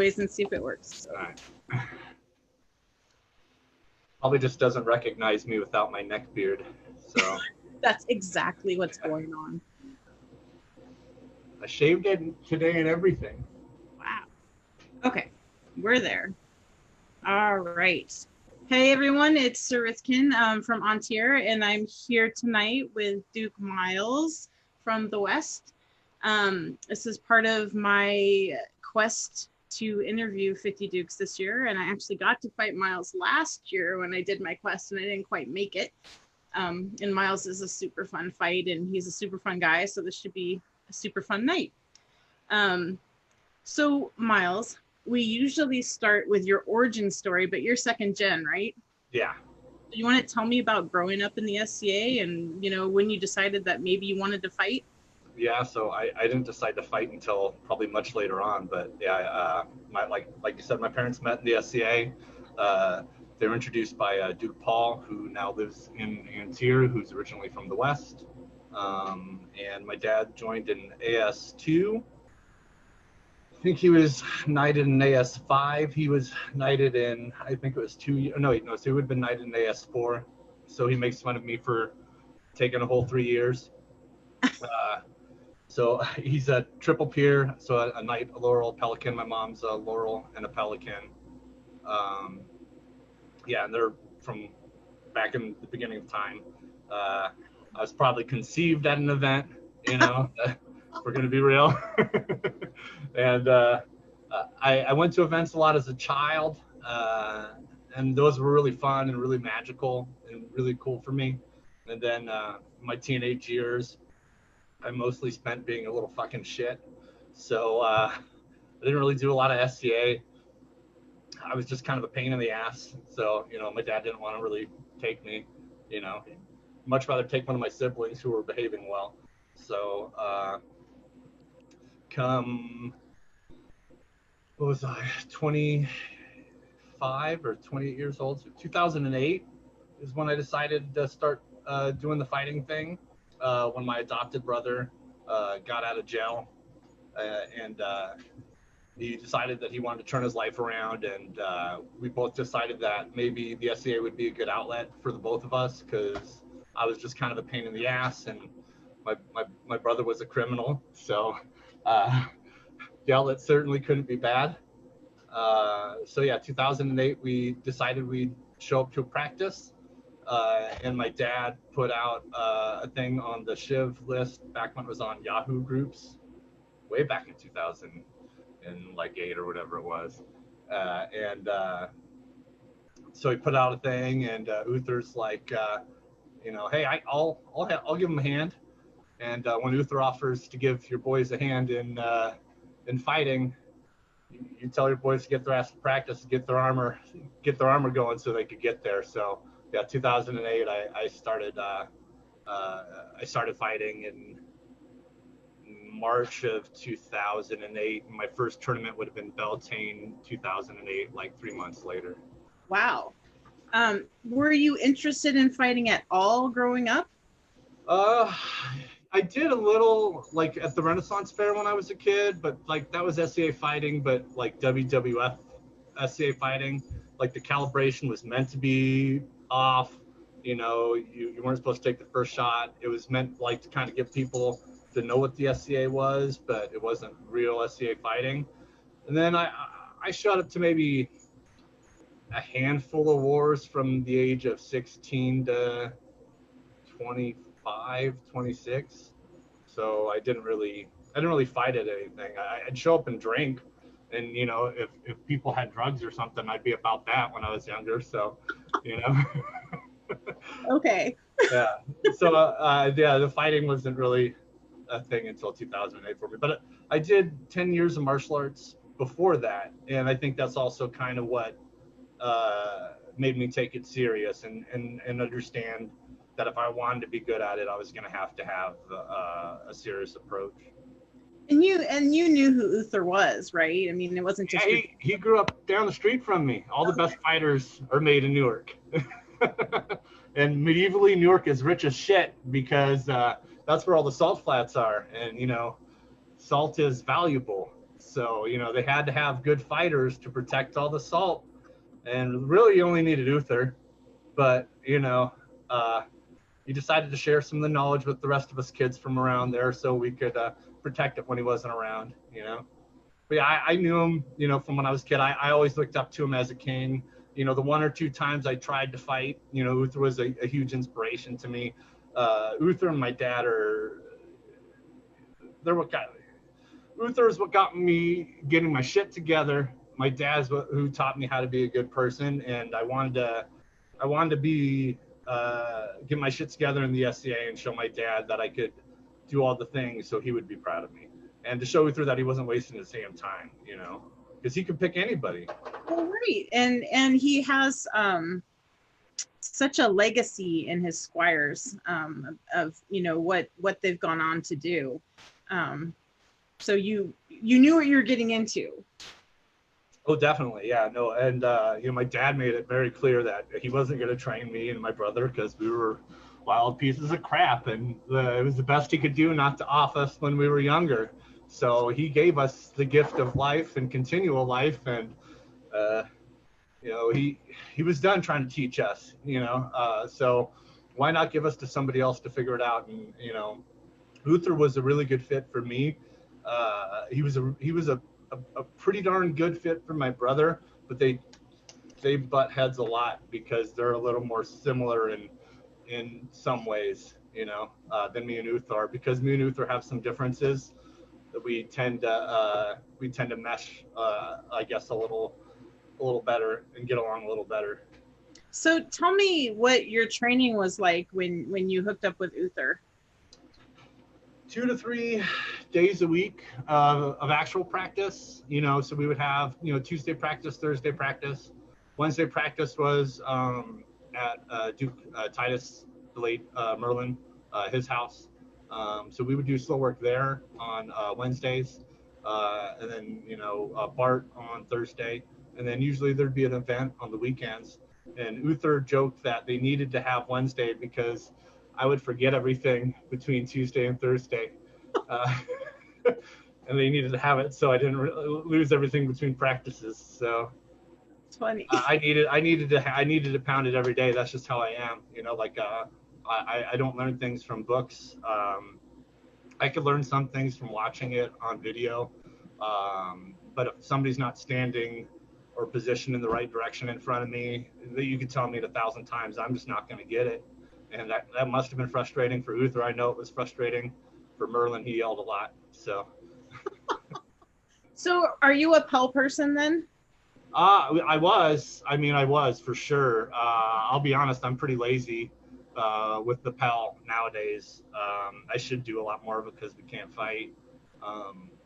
noise and see if it works. So. All right. Probably just doesn't recognize me without my neck beard. So that's exactly what's going on. I shaved it today and everything. Wow. Okay, we're there. All right. Hey everyone, it's Sarithkin from Ontier, and I'm here tonight with Duke Miles from the West. This is part of my quest to interview 50 Dukes this year, and I actually got to fight Miles last year when I did my quest, and I didn't quite make it. And Miles is a super fun fight, and he's a super fun guy, so this should be a super fun night. So Miles, we usually start with your origin story, but you're second gen, right? Yeah. Do you want to tell me about growing up in the SCA and, when you decided that maybe you wanted to fight? Yeah, so I didn't decide to fight until probably much later on, but yeah, like you said, my parents met in the SCA. They were introduced by Duke Paul, who now lives in Antier, who's originally from the West. And my dad joined in AS2. I think he was knighted in AS5. He was knighted in, I think it was 2 years. No, so he would have been knighted in AS4. So he makes fun of me for taking a whole 3 years. So he's a triple peer, so a knight, a laurel, pelican. My mom's a laurel and a pelican. Yeah, and they're from back in the beginning of time. I was probably conceived at an event, if we're going to be real. And I went to events a lot as a child, and those were really fun and really magical and really cool for me. And then my teenage years, I mostly spent being a little fucking shit. So I didn't really do a lot of SCA. I was just kind of a pain in the ass. So, my dad didn't want to really take me, much rather take one of my siblings who were behaving well. So come, what was I, 25 or 28 years old? So 2008 is when I decided to start doing the fighting thing. When my adopted brother got out of jail, and he decided that he wanted to turn his life around, and we both decided that maybe the SCA would be a good outlet for the both of us, because I was just kind of a pain in the ass, and my brother was a criminal, so the outlet certainly couldn't be bad. So yeah, 2008, we decided we'd show up to a practice. And my dad put out a thing on the Shiv list back when it was on Yahoo groups, way back in 2008 or whatever it was. So he put out a thing, and Uther's like, hey, I'll give him a hand. And when Uther offers to give your boys a hand in fighting, you tell your boys to get their ass to practice, get their armor going so they could get there. So. Yeah, 2008. I started fighting in March of 2008. My first tournament would have been Beltane 2008, like 3 months later. Wow. Were you interested in fighting at all growing up? I did a little, like at the Renaissance Fair when I was a kid, but like that was SCA fighting, but like WWF SCA fighting, like the calibration was meant to be off, you weren't supposed to take the first shot. It was meant like to kind of get people to know what the SCA was, but it wasn't real SCA fighting. And then I shot up to maybe a handful of wars from the age of 16 to 25, 26. So I didn't really fight at anything. I'd show up and drink, and if people had drugs or something, I'd be about that when I was younger. So Okay. Yeah. So the fighting wasn't really a thing until 2008 for me. But I did 10 years of martial arts before that, and I think that's also kind of what made me take it serious and understand that if I wanted to be good at it, I was going to have a serious approach. And you knew who Uther was, right? I mean, it wasn't just... Yeah, he grew up down the street from me. All the best fighters are made in Newark. And medievally, Newark is rich as shit because that's where all the salt flats are. And, salt is valuable. So, you know, they had to have good fighters to protect all the salt. And really, you only needed Uther. But, you know, he decided to share some of the knowledge with the rest of us kids from around there so we could protect it when he wasn't around, you know. But yeah, I knew him, you know, from when I was a kid. I always looked up to him as a king. You know, the one or two times I tried to fight, you know, Uther was a huge inspiration to me. Uther and my dad they're what got, Uther is what got me getting my shit together. My dad's who taught me how to be a good person, and I wanted to be get my shit together in the SCA and show my dad that I could do all the things, so he would be proud of me, and to show Uther that he wasn't wasting his damn time, you know, because he could pick anybody. Well, right, and he has such a legacy in his squires of you know what they've gone on to do. So you knew what you're getting into. Oh, definitely, yeah, no, and you know, my dad made it very clear that he wasn't going to train me and my brother because we were wild pieces of crap, and it was the best he could do not to off us when we were younger. So he gave us the gift of life and continual life, and you know, he was done trying to teach us, you know. So why not give us to somebody else to figure it out? And you know, Uther was a really good fit for me. He was a pretty darn good fit for my brother, but they butt heads a lot because they're a little more similar in some ways, you know, than me and Uther are. Because me and Uther have some differences that we tend to mesh, I guess, a little better and get along a little better. So tell me what your training was like when you hooked up with Uther. 2 to 3 days a week of actual practice, you know. So we would have, you know, Tuesday practice, Thursday practice. Wednesday practice was at Duke Titus, the late Merlin, his house. So we would do slow work there on Wednesdays, and then, you know, Bart on Thursday, and then usually there'd be an event on the weekends. And Uther joked that they needed to have Wednesday because I would forget everything between Tuesday and Thursday, uh, and they needed to have it so I didn't lose everything between practices. So It's funny. I needed to pound it every day. That's just how I am, you know. Like I don't learn things from books. I could learn some things from watching it on video, but if somebody's not standing or positioned in the right direction in front of me, you could tell me it 1,000 times, I'm just not going to get it. And that must have been frustrating for Uther. I know it was frustrating for Merlin. He yelled a lot. So. So are you a Pell person then? I was for sure. I'll be honest, I'm pretty lazy with the Pell nowadays. I should do a lot more of it because we can't fight.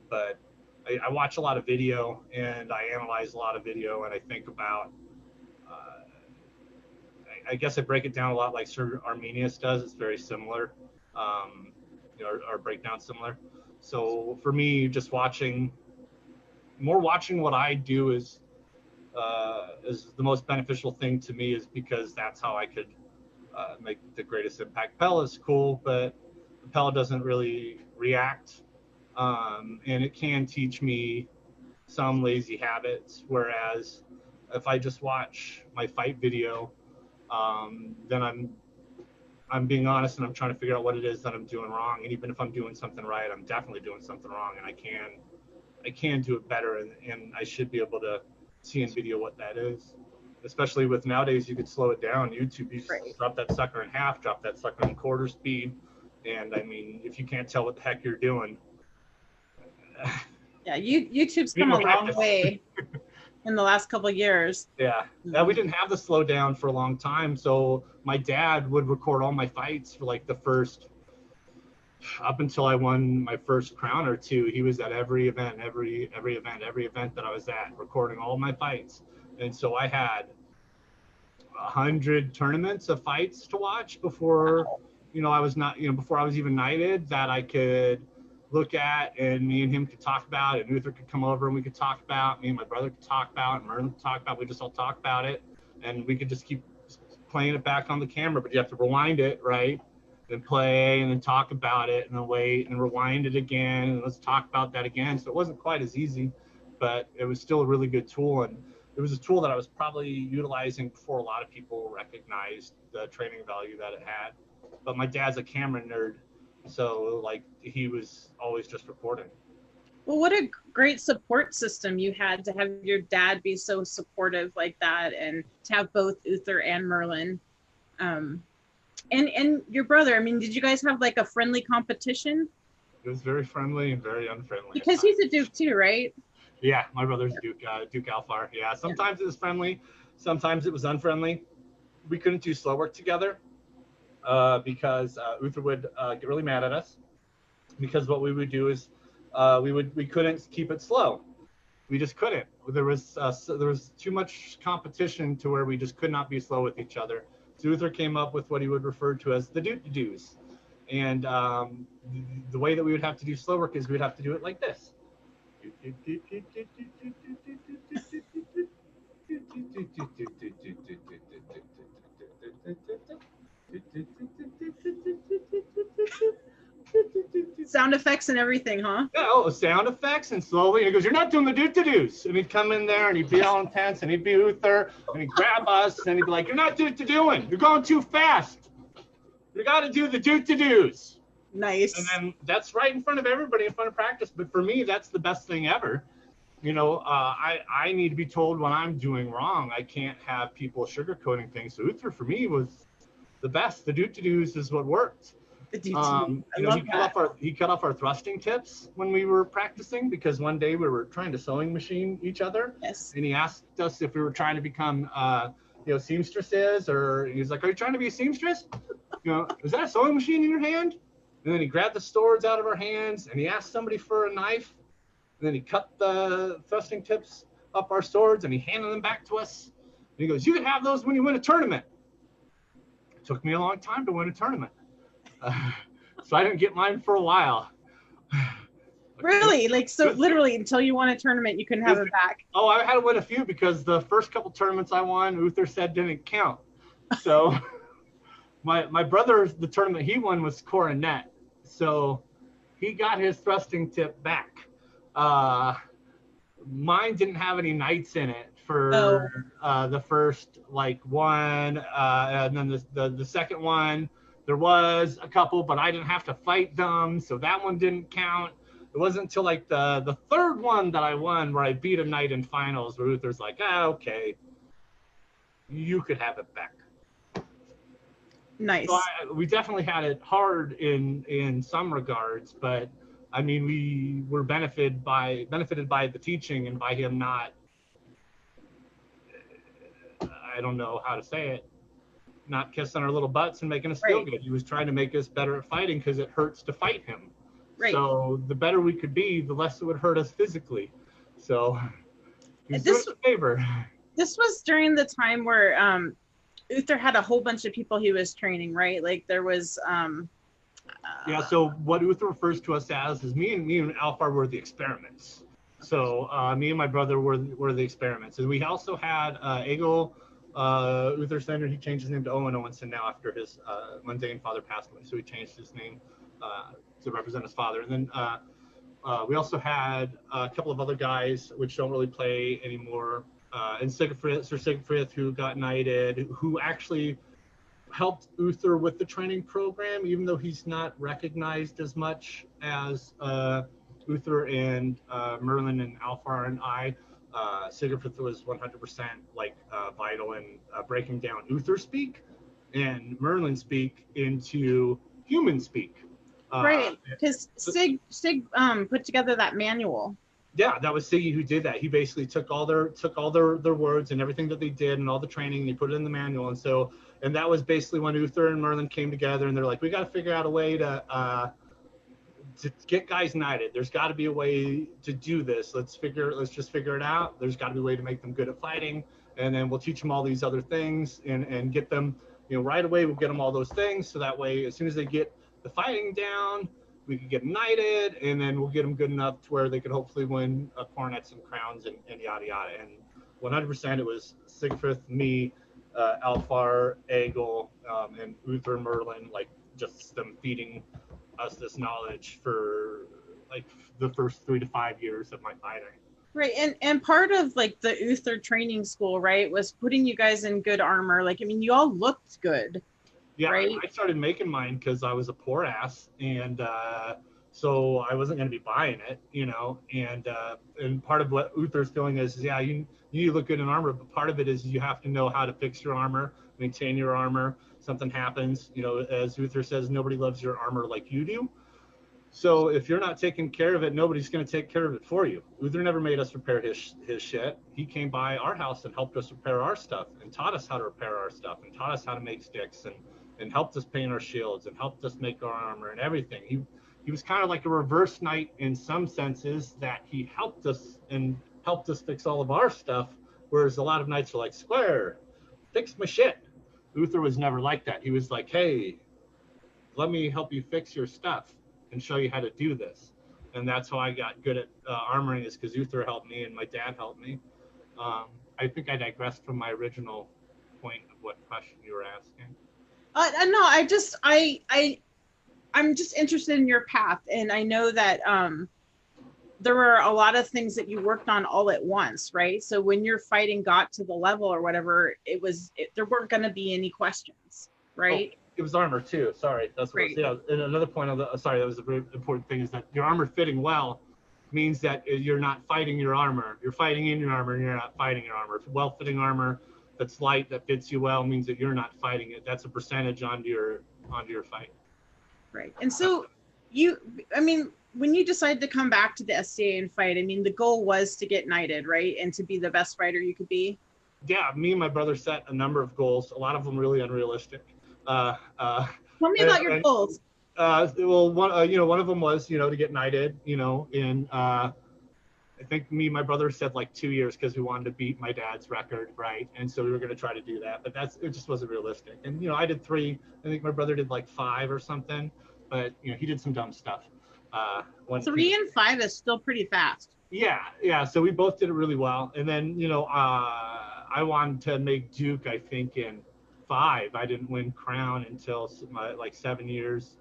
But I watch a lot of video and I analyze a lot of video, and I think about, I guess I break it down a lot like Sir Arminius does. It's very similar. You know, our breakdown similar. So for me, just watching what I do is the most beneficial thing to me, is because that's how I could make the greatest impact. Pell is cool, but the Pell doesn't really react, and it can teach me some lazy habits. Whereas if I just watch my fight video, then I'm being honest and I'm trying to figure out what it is that I'm doing wrong. And even if I'm doing something right, I'm definitely doing something wrong, and I can do it better, and I should be able to see in video what that is. Especially with nowadays, you could slow it down. YouTube, you just drop that sucker in half, drop that sucker in quarter speed, and I mean, if you can't tell what the heck you're doing. Yeah, YouTube's come a long way in the last couple of years. Yeah, we didn't have the slow down for a long time, so my dad would record all my fights for like the first, up until I won my first crown or two. He was at every event that I was at, recording all my fights. And so I had 100 tournaments of fights to watch before, you know, I was not, you know, before I was even knighted, that I could look at, and me and him could talk about, and Uther could come over and we could talk about, me and my brother could talk about, and Merlin could talk about. We just all talk about it, and we could just keep playing it back on the camera, but you have to rewind it, right? then play, and then talk about it, and then wait, and rewind it again, and let's talk about that again. So it wasn't quite as easy, but it was still a really good tool. And it was a tool that I was probably utilizing before a lot of people recognized the training value that it had. But my dad's a camera nerd, so like he was always just recording. Well, what a great support system you had to have your dad be so supportive like that, and to have both Uther and Merlin. Um, and your brother, I mean, did you guys have like a friendly competition? It was very friendly and very unfriendly. Because he's a Duke too, right? Yeah, my brother's Duke Alfar. Yeah, sometimes it was friendly, sometimes it was unfriendly. We couldn't do slow work together because Uther would get really mad at us, because what we would do is we couldn't keep it slow. We just couldn't. There was too much competition to where we just could not be slow with each other. So Uther came up with what he would refer to as the do-to-dos. And the way that we would have to do slow work is we'd have to do it like this. Sound effects and everything, huh? Yeah, oh, sound effects, and slowly, and he goes, "You're not doing the do-to-dos." And he'd come in there, and he'd be all intense, and he'd be Uther, and he'd grab us, and he'd be like, "You're not do-to-doing. You're going too fast. You got to do the do-to-dos." Nice. And then that's right in front of everybody, in front of practice. But for me, that's the best thing ever. You know, I need to be told when I'm doing wrong. I can't have people sugarcoating things. So Uther for me was the best. The do-to-dos is what worked. You know, he cut off our thrusting tips when we were practicing, because one day we were trying to sewing machine each other. Yes. And he asked us if we were trying to become seamstresses, or he's like, "Are you trying to be a seamstress? Is that a sewing machine in your hand?" And then he grabbed the swords out of our hands, and he asked somebody for a knife, and then he cut the thrusting tips up our swords, and he handed them back to us. And he goes, "You can have those when you win a tournament." It took me a long time to win a tournament. So I didn't get mine for a while. Really? Like, so literally until you won a tournament, you couldn't have it back? Oh, I had to win a few, because the first couple tournaments I won, Uther said didn't count. So my brother, the tournament he won was coronet. So he got his thrusting tip back. Mine didn't have any knights in it for the first one, and then the second one there was a couple, but I didn't have to fight them, so that one didn't count. It wasn't until the third one that I won, where I beat a knight in finals, where Uther's like, okay, you could have it back. Nice. So we definitely had it hard in some regards, but I mean, we were benefited by the teaching, and by him not, I don't know how to say it, not kissing our little butts and making us feel good. He was trying to make us better at fighting, because it hurts to fight him. Right. So the better we could be, the less it would hurt us physically. So he was doing us a favor. This was during the time where Uther had a whole bunch of people he was training, right? Like there was yeah, so what Uther refers to us as is me and Alfar were the experiments. So me and my brother were the experiments. And we also had Egil Uther Sender. He changed his name to Owen Owenson now after his mundane father passed away. So he changed his name to represent his father. And then we also had a couple of other guys which don't really play anymore. And Sir Sigfrid, who got knighted, who actually helped Uther with the training program, even though he's not recognized as much as Uther and Merlin and Alfar and I. Sigurd was 100% vital in breaking down Uther speak and Merlin speak into human speak. Right, because Sig put together that manual. Yeah, that was Siggy who did that. He basically took all their words and everything that they did and all the training, and he put it in the manual. And that was basically when Uther and Merlin came together, and they're like, we got to figure out a way to get guys knighted. There's got to be a way to do this. Let's just figure it out. There's got to be a way to make them good at fighting, and then we'll teach them all these other things and get them, right away. We'll get them all those things, so that way, as soon as they get the fighting down, we could get them knighted, and then we'll get them good enough to where they could hopefully win coronets and crowns and yada yada. And 100% it was Sigfrid, me, Alfar, Egil, and Uther, Merlin, just them feeding us this knowledge for like the first 3 to 5 years of my fighting. Right. And part of like the Uther training school, right, was putting you guys in good armor. Like, I mean, you all looked good, Yeah, right? I started making mine because I was a poor ass, and so I wasn't going to be buying it, and part of what Uther's feeling is yeah, you look good in armor, but part of it is you have to know how to fix your armor, maintain your armor. Something happens, as Uther says, nobody loves your armor like you do. So if you're not taking care of it, nobody's going to take care of it for you. Uther never made us repair his shit. He came by our house and helped us repair our stuff and taught us how to repair our stuff and taught us how to make sticks and helped us paint our shields and helped us make our armor and everything. He was kind of like a reverse knight in some senses, that he helped us and helped us fix all of our stuff, whereas a lot of knights are like, Square, fix my shit. Uther was never like that. He was like, hey, let me help you fix your stuff and show you how to do this. And that's how I got good at armoring, is because Uther helped me and my dad helped me. I think I digressed from my original point of what question you were asking. No, I'm just interested in your path, and I know that there were a lot of things that you worked on all at once, right? So when your fighting got to the level or whatever, there weren't going to be any questions, right? Oh, it was armor too. Sorry, that's what Right. it was. Yeah, and another point on the sorry, that was a very important thing, is that your armor fitting well means that you're not fighting your armor. You're fighting in your armor, and you're not fighting your armor. Well-fitting armor that's light, that fits you well, means that you're not fighting it. That's a percentage onto your fight. Right. And so I mean, when you decided to come back to the SCA and fight, I mean, the goal was to get knighted, right? And to be the best fighter you could be. Yeah, me and my brother set a number of goals, a lot of them really unrealistic. Uh, uh, Tell me and, about your and goals. well, one of them was, to get knighted, in I think me and my brother said like 2 years, because we wanted to beat my dad's record, right? And so we were going to try to do that, but it just wasn't realistic. And I did 3. I think my brother did like 5 or something, but he did some dumb stuff. When 3 and 5 is still pretty fast. yeah. So we both did it really well, and then I wanted to make Duke, I think, in 5. I didn't win crown until like 7 years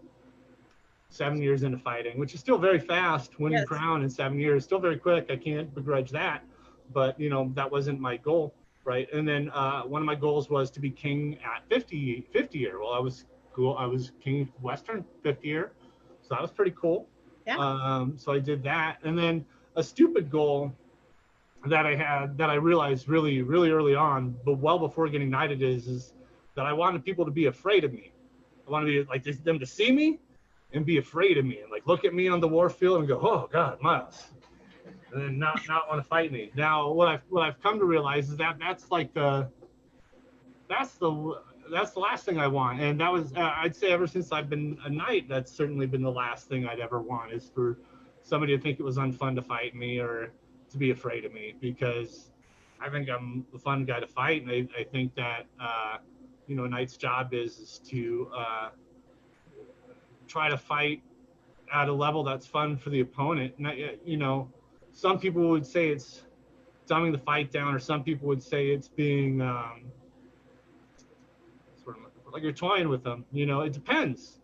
into fighting, which is still very fast. Winning Yes. crown in 7 years, still very quick. I can't begrudge that, but that wasn't my goal, right? And then one of my goals was to be king at 50 year. Well, I was cool. I was king of Western 50 year, so that was pretty cool. Yeah. So I did that, and then a stupid goal that I had, that I realized really, really early on, but well before getting knighted, is that I wanted people to be afraid of me. I wanted like them to see me and be afraid of me, and like look at me on the war field and go, oh God, Miles, and then not want to fight me. Now, what I've come to realize is that that's the last thing I want, and that was I'd say ever since I've been a knight, that's certainly been the last thing I'd ever want, is for somebody to think it was unfun to fight me or to be afraid of me, because I think I'm a fun guy to fight, and I think that a knight's job is to try to fight at a level that's fun for the opponent. Some people would say it's dumbing the fight down, or some people would say it's being sort of like you're toying with them. It depends.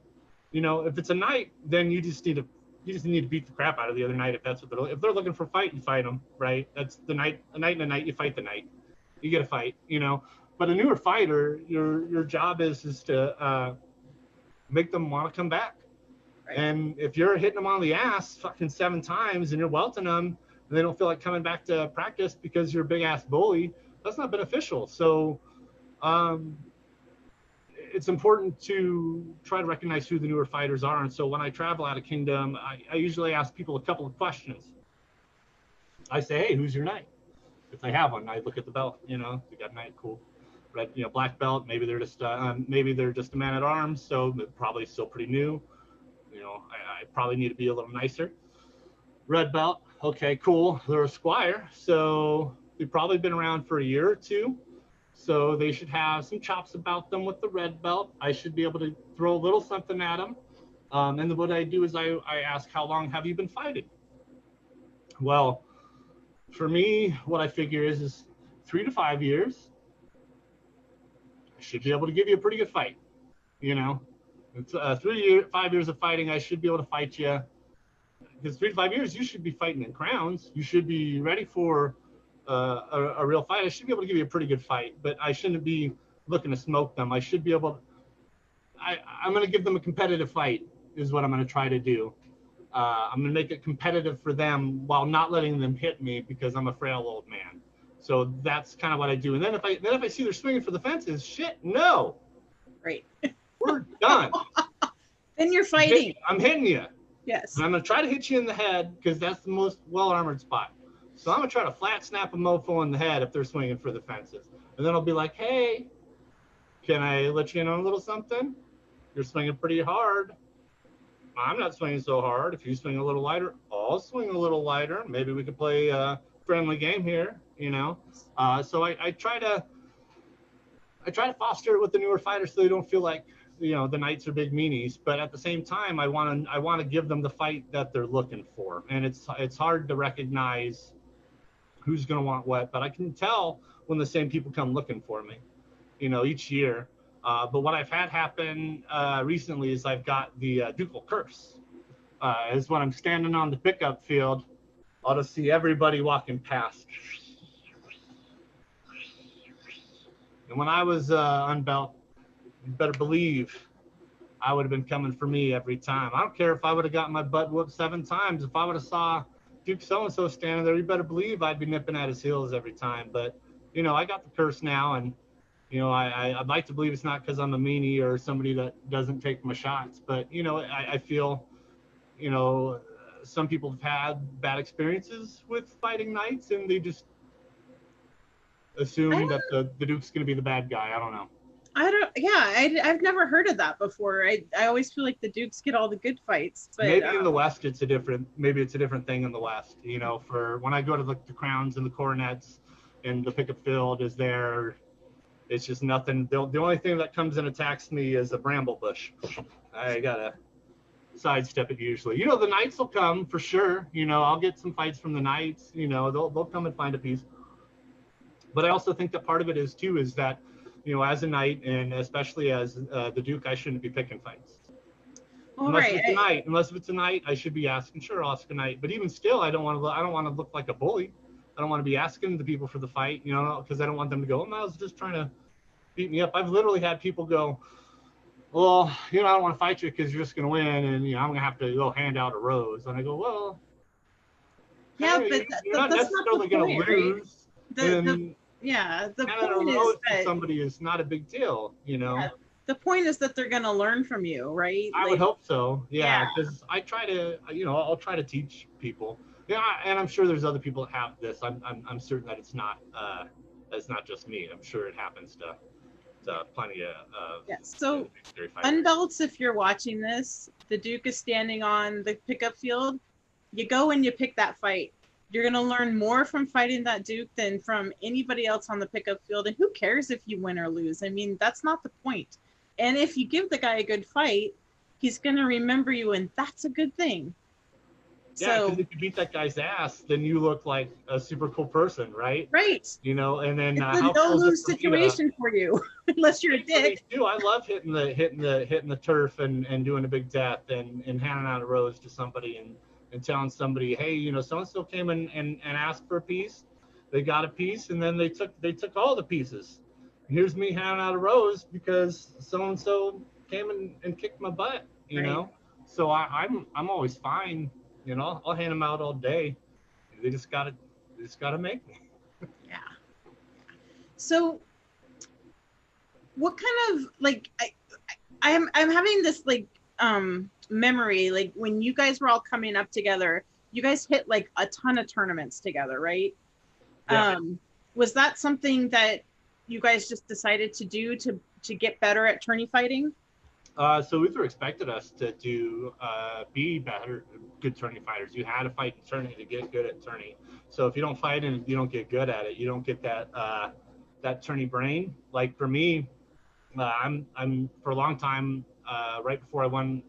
If it's a knight, then you just need to beat the crap out of the other knight. If they're looking for a fight, you fight them, right? That's the knight. A knight and a knight, you fight the knight. You get a fight, But a newer fighter, your job is to make them want to come back. Right. And if you're hitting them on the ass fucking 7 times and you're welting them, and they don't feel like coming back to practice because you're a big ass bully, that's not beneficial. So it's important to try to recognize who the newer fighters are. And so when I travel out of kingdom, I usually ask people a couple of questions. I say, hey, who's your knight? If they have one, I look at the belt. They got a knight, cool. Red, black belt. Maybe they're just a man at arms, so probably still pretty new. I probably need to be a little nicer. Red belt, okay, cool. They're a squire, so they've probably been around for a year or 2. So they should have some chops about them with the red belt. I should be able to throw a little something at them. And then what I do is I ask, how long have you been fighting? Well, for me, what I figure is 3 to 5 years. I should be able to give you a pretty good fight, It's 5 years of fighting. I should be able to fight you. Because 3 to 5 years, you should be fighting in crowns. You should be ready for a real fight. I should be able to give you a pretty good fight, but I shouldn't be looking to smoke them. I should be able to, I'm going to give them a competitive fight is what I'm going to try to do. I'm going to make it competitive for them while not letting them hit me because I'm a frail old man. So that's kind of what I do. And then if I see they're swinging for the fences, shit, no, Right. we're done. Then you're fighting. I'm hitting you. Yes. And I'm going to try to hit you in the head because that's the most well-armored spot. So I'm going to try to flat snap a mofo in the head if they're swinging for the fences. And then I'll be like, hey, can I let you in on a little something? You're swinging pretty hard. I'm not swinging so hard. If you swing a little lighter, I'll swing a little lighter. Maybe we could play a friendly game here, you know? So I try to foster it with the newer fighters so they don't feel like, you know, the knights are big meanies, but at the same time, I want to give them the fight that they're looking for. And it's hard to recognize who's going to want what, but I can tell when the same people come looking for me, you know, each year. But what I've had happen recently is I've got the ducal curse. Is when I'm standing on the pickup field, I'll just see everybody walking past. And when I was unbelt, you better believe I would have been coming for me every time. I don't care if I would have gotten my butt whooped 7 times. If I would have saw Duke so-and-so standing there, you better believe I'd be nipping at his heels every time. But, you know, I got the curse now, and, you know, I'd like to believe it's not because I'm a meanie or somebody that doesn't take my shots. But, you know, I feel, you know, some people have had bad experiences with fighting knights, and they just assume that the Duke's going to be the bad guy. I don't know. I've never heard of that before. I always feel like the Dukes get all the good fights, but maybe in the West it's a different thing in the West. You know, for when I go to the crowns and the coronets and the pickup field is there, it's just nothing. The only thing that comes and attacks me is a bramble bush. I gotta sidestep it usually. You know, the knights will come for sure. You know, I'll get some fights from the knights. You know, they'll come and find a piece. But I also think that part of it is that, you know, as a knight and especially as the Duke, I shouldn't be picking fights. Unless it's a knight, I should be asking. Sure, I'll ask a knight. But even still, I don't want to look like a bully. I don't want to be asking the people for the fight, you know, because I don't want them to go, I was just trying to beat me up. I've literally had people go, well, you know, I don't want to fight you because you're just going to win, and, you know, I'm going to have to go hand out a rose. And I go, well, yeah, hey, but you're not necessarily going to lose. The point is that somebody is not a big deal, you know. Yeah, the point is that they're going to learn from you, right? I would hope so. Yeah, because I try to, you know, I'll try to teach people. Yeah, and I'm sure there's other people that have this. I'm certain that it's not just me. I'm sure it happens to plenty of So unbelts, if you're watching this, the Duke is standing on the pickup field. You go and you pick that fight. You're going to learn more from fighting that Duke than from anybody else on the pickup field. And who cares if you win or lose? I mean, that's not the point. And if you give the guy a good fight, he's going to remember you, and that's a good thing. Yeah, because if you beat that guy's ass, then you look like a super cool person, right? Right. You know, and then it's a no-lose situation for you, unless you're a dick. I love hitting the turf and doing a big death and handing out a rose to somebody and telling somebody, hey, you know, so-and-so came and asked for a piece. They got a piece, and then they took all the pieces. And here's me handing out a rose because so-and-so came and kicked my butt, you know? So I'm always fine. You know, I'll hand them out all day. They just gotta make me. Yeah. So what kind of, like, I'm having this, like, memory, like when you guys were all coming up together, you guys hit like a ton of tournaments together, right? Yeah. Was that something that you guys just decided to do to get better at tourney fighting? So Luther expected us to be better, good tourney fighters. You had to fight in tourney to get good at tourney. So if you don't fight and you don't get good at it, you don't get that tourney brain. Like for me, I'm for a long time, right before I won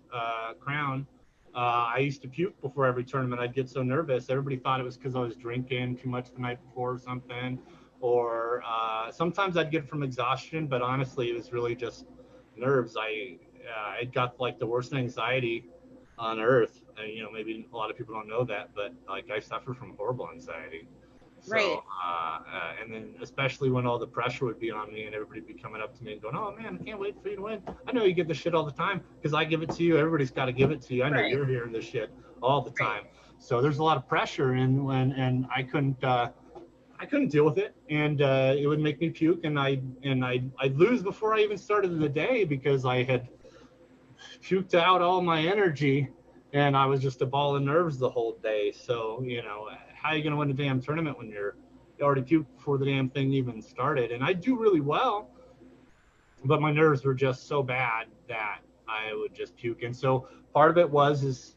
crown, I used to puke before every tournament. I'd get so nervous. Everybody thought it was because I was drinking too much the night before or something. Or sometimes I'd get it from exhaustion, but honestly, it was really just nerves. I got like the worst anxiety on earth. You know, maybe a lot of people don't know that, but like I suffer from horrible anxiety. Right. So, and then especially when all the pressure would be on me and everybody would be coming up to me and going, "Oh man, I can't wait for you to win." I know you get this shit all the time because I give it to you. Everybody's got to give it to you. I know Right. you're hearing this shit all the Right. time. So there's a lot of pressure, and I couldn't deal with it, and it would make me puke, and I'd lose before I even started the day because I had puked out all my energy, and I was just a ball of nerves the whole day. So you know, how are you going to win a damn tournament when you already puked before the damn thing even started? And I do really well, but my nerves were just so bad that I would just puke. And so part of it was is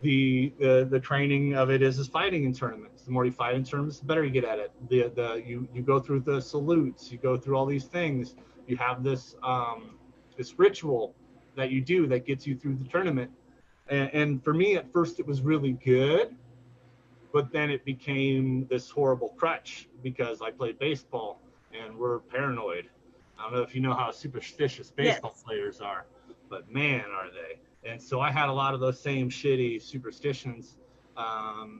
the training of it is fighting in tournaments. The more you fight in tournaments, the better you get at it. You go through the salutes, you go through all these things. You have this ritual that you do that gets you through the tournament. And for me, at first, it was really good, but then it became this horrible crutch because I played baseball and we're paranoid. I don't know if you know how superstitious baseball Yes. players are, but man, are they. And so I had a lot of those same shitty superstitions.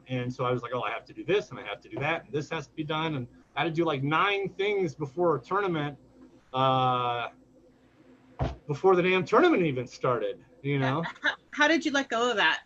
And so I was like, oh, I have to do this and I have to do that and this has to be done. And I had to do like 9 things before a tournament, uh, before the damn tournament even started, you Yeah. know? How did you let go of that?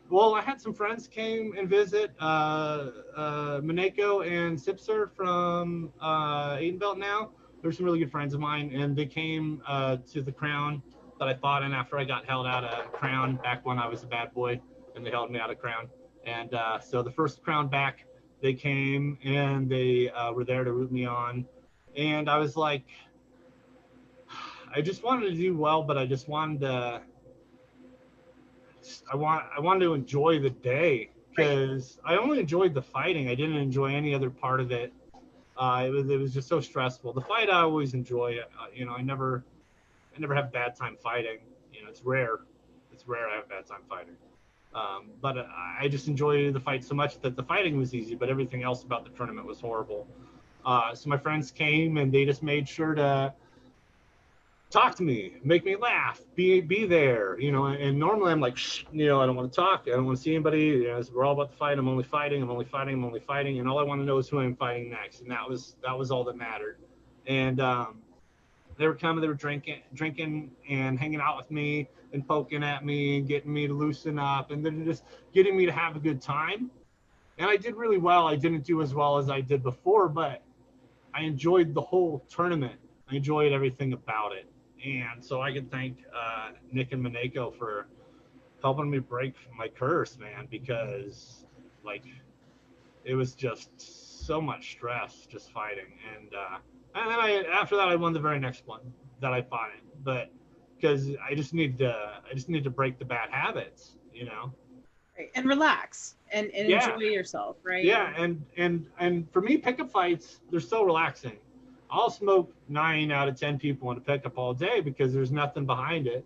Well, I had some friends came and visit, Maneko and Sipser from Aidenbelt now. They're some really good friends of mine, and they came to the Crown that I fought in after I got held out of Crown back when I was a bad boy, and they held me out of Crown. And so the first Crown back, they came and they were there to root me on. And I was like, I just wanted to do well, but I just wanted to I wanted to enjoy the day Right. because I only enjoyed the fighting. I didn't enjoy any other part of it. It was just so stressful. The fight I always enjoy. You know, I never have a bad time fighting. You know, it's rare. It's rare I have a bad time fighting. But I just enjoy the fight so much that the fighting was easy, but everything else about the tournament was horrible. So my friends came and they just made sure to talk to me, make me laugh, be there, you know. And normally I'm like, shh, you know, I don't want to talk, I don't want to see anybody. You know, we're all about the fight. I'm only fighting. I'm only fighting. I'm only fighting, and all I want to know is who I'm fighting next. And that was all that mattered. And they were coming, they were drinking, and hanging out with me and poking at me and getting me to loosen up, and then just getting me to have a good time. And I did really well. I didn't do as well as I did before, but I enjoyed the whole tournament. I enjoyed everything about it. And so I can thank Nick and Maneko for helping me break my curse, man, because like it was just so much stress just fighting. And then after that I won the very next one that I fought in, but because I just need to break the bad habits, you know. Right. And relax and Yeah, enjoy yourself, right? yeah, and for me, pickup fights, they're so relaxing. I'll smoke 9 out of 10 people in a pickup all day because there's nothing behind it.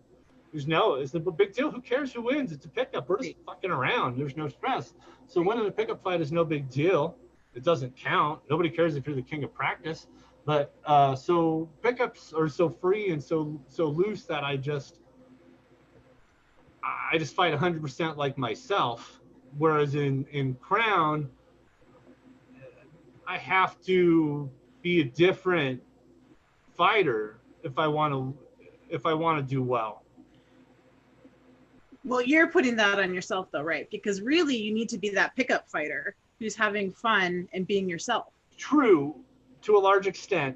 It's a big deal. Who cares who wins? It's a pickup. We're just Right. fucking around. There's no stress. So Right. winning a pickup fight is no big deal. It doesn't count. Nobody cares if you're the king of practice. But so pickups are so free and so loose that I just fight 100% like myself. Whereas in Crown, I have to be a different fighter if I want to do well. Well, you're putting that on yourself though, right? Because really you need to be that pickup fighter who's having fun and being yourself. True, to a large extent,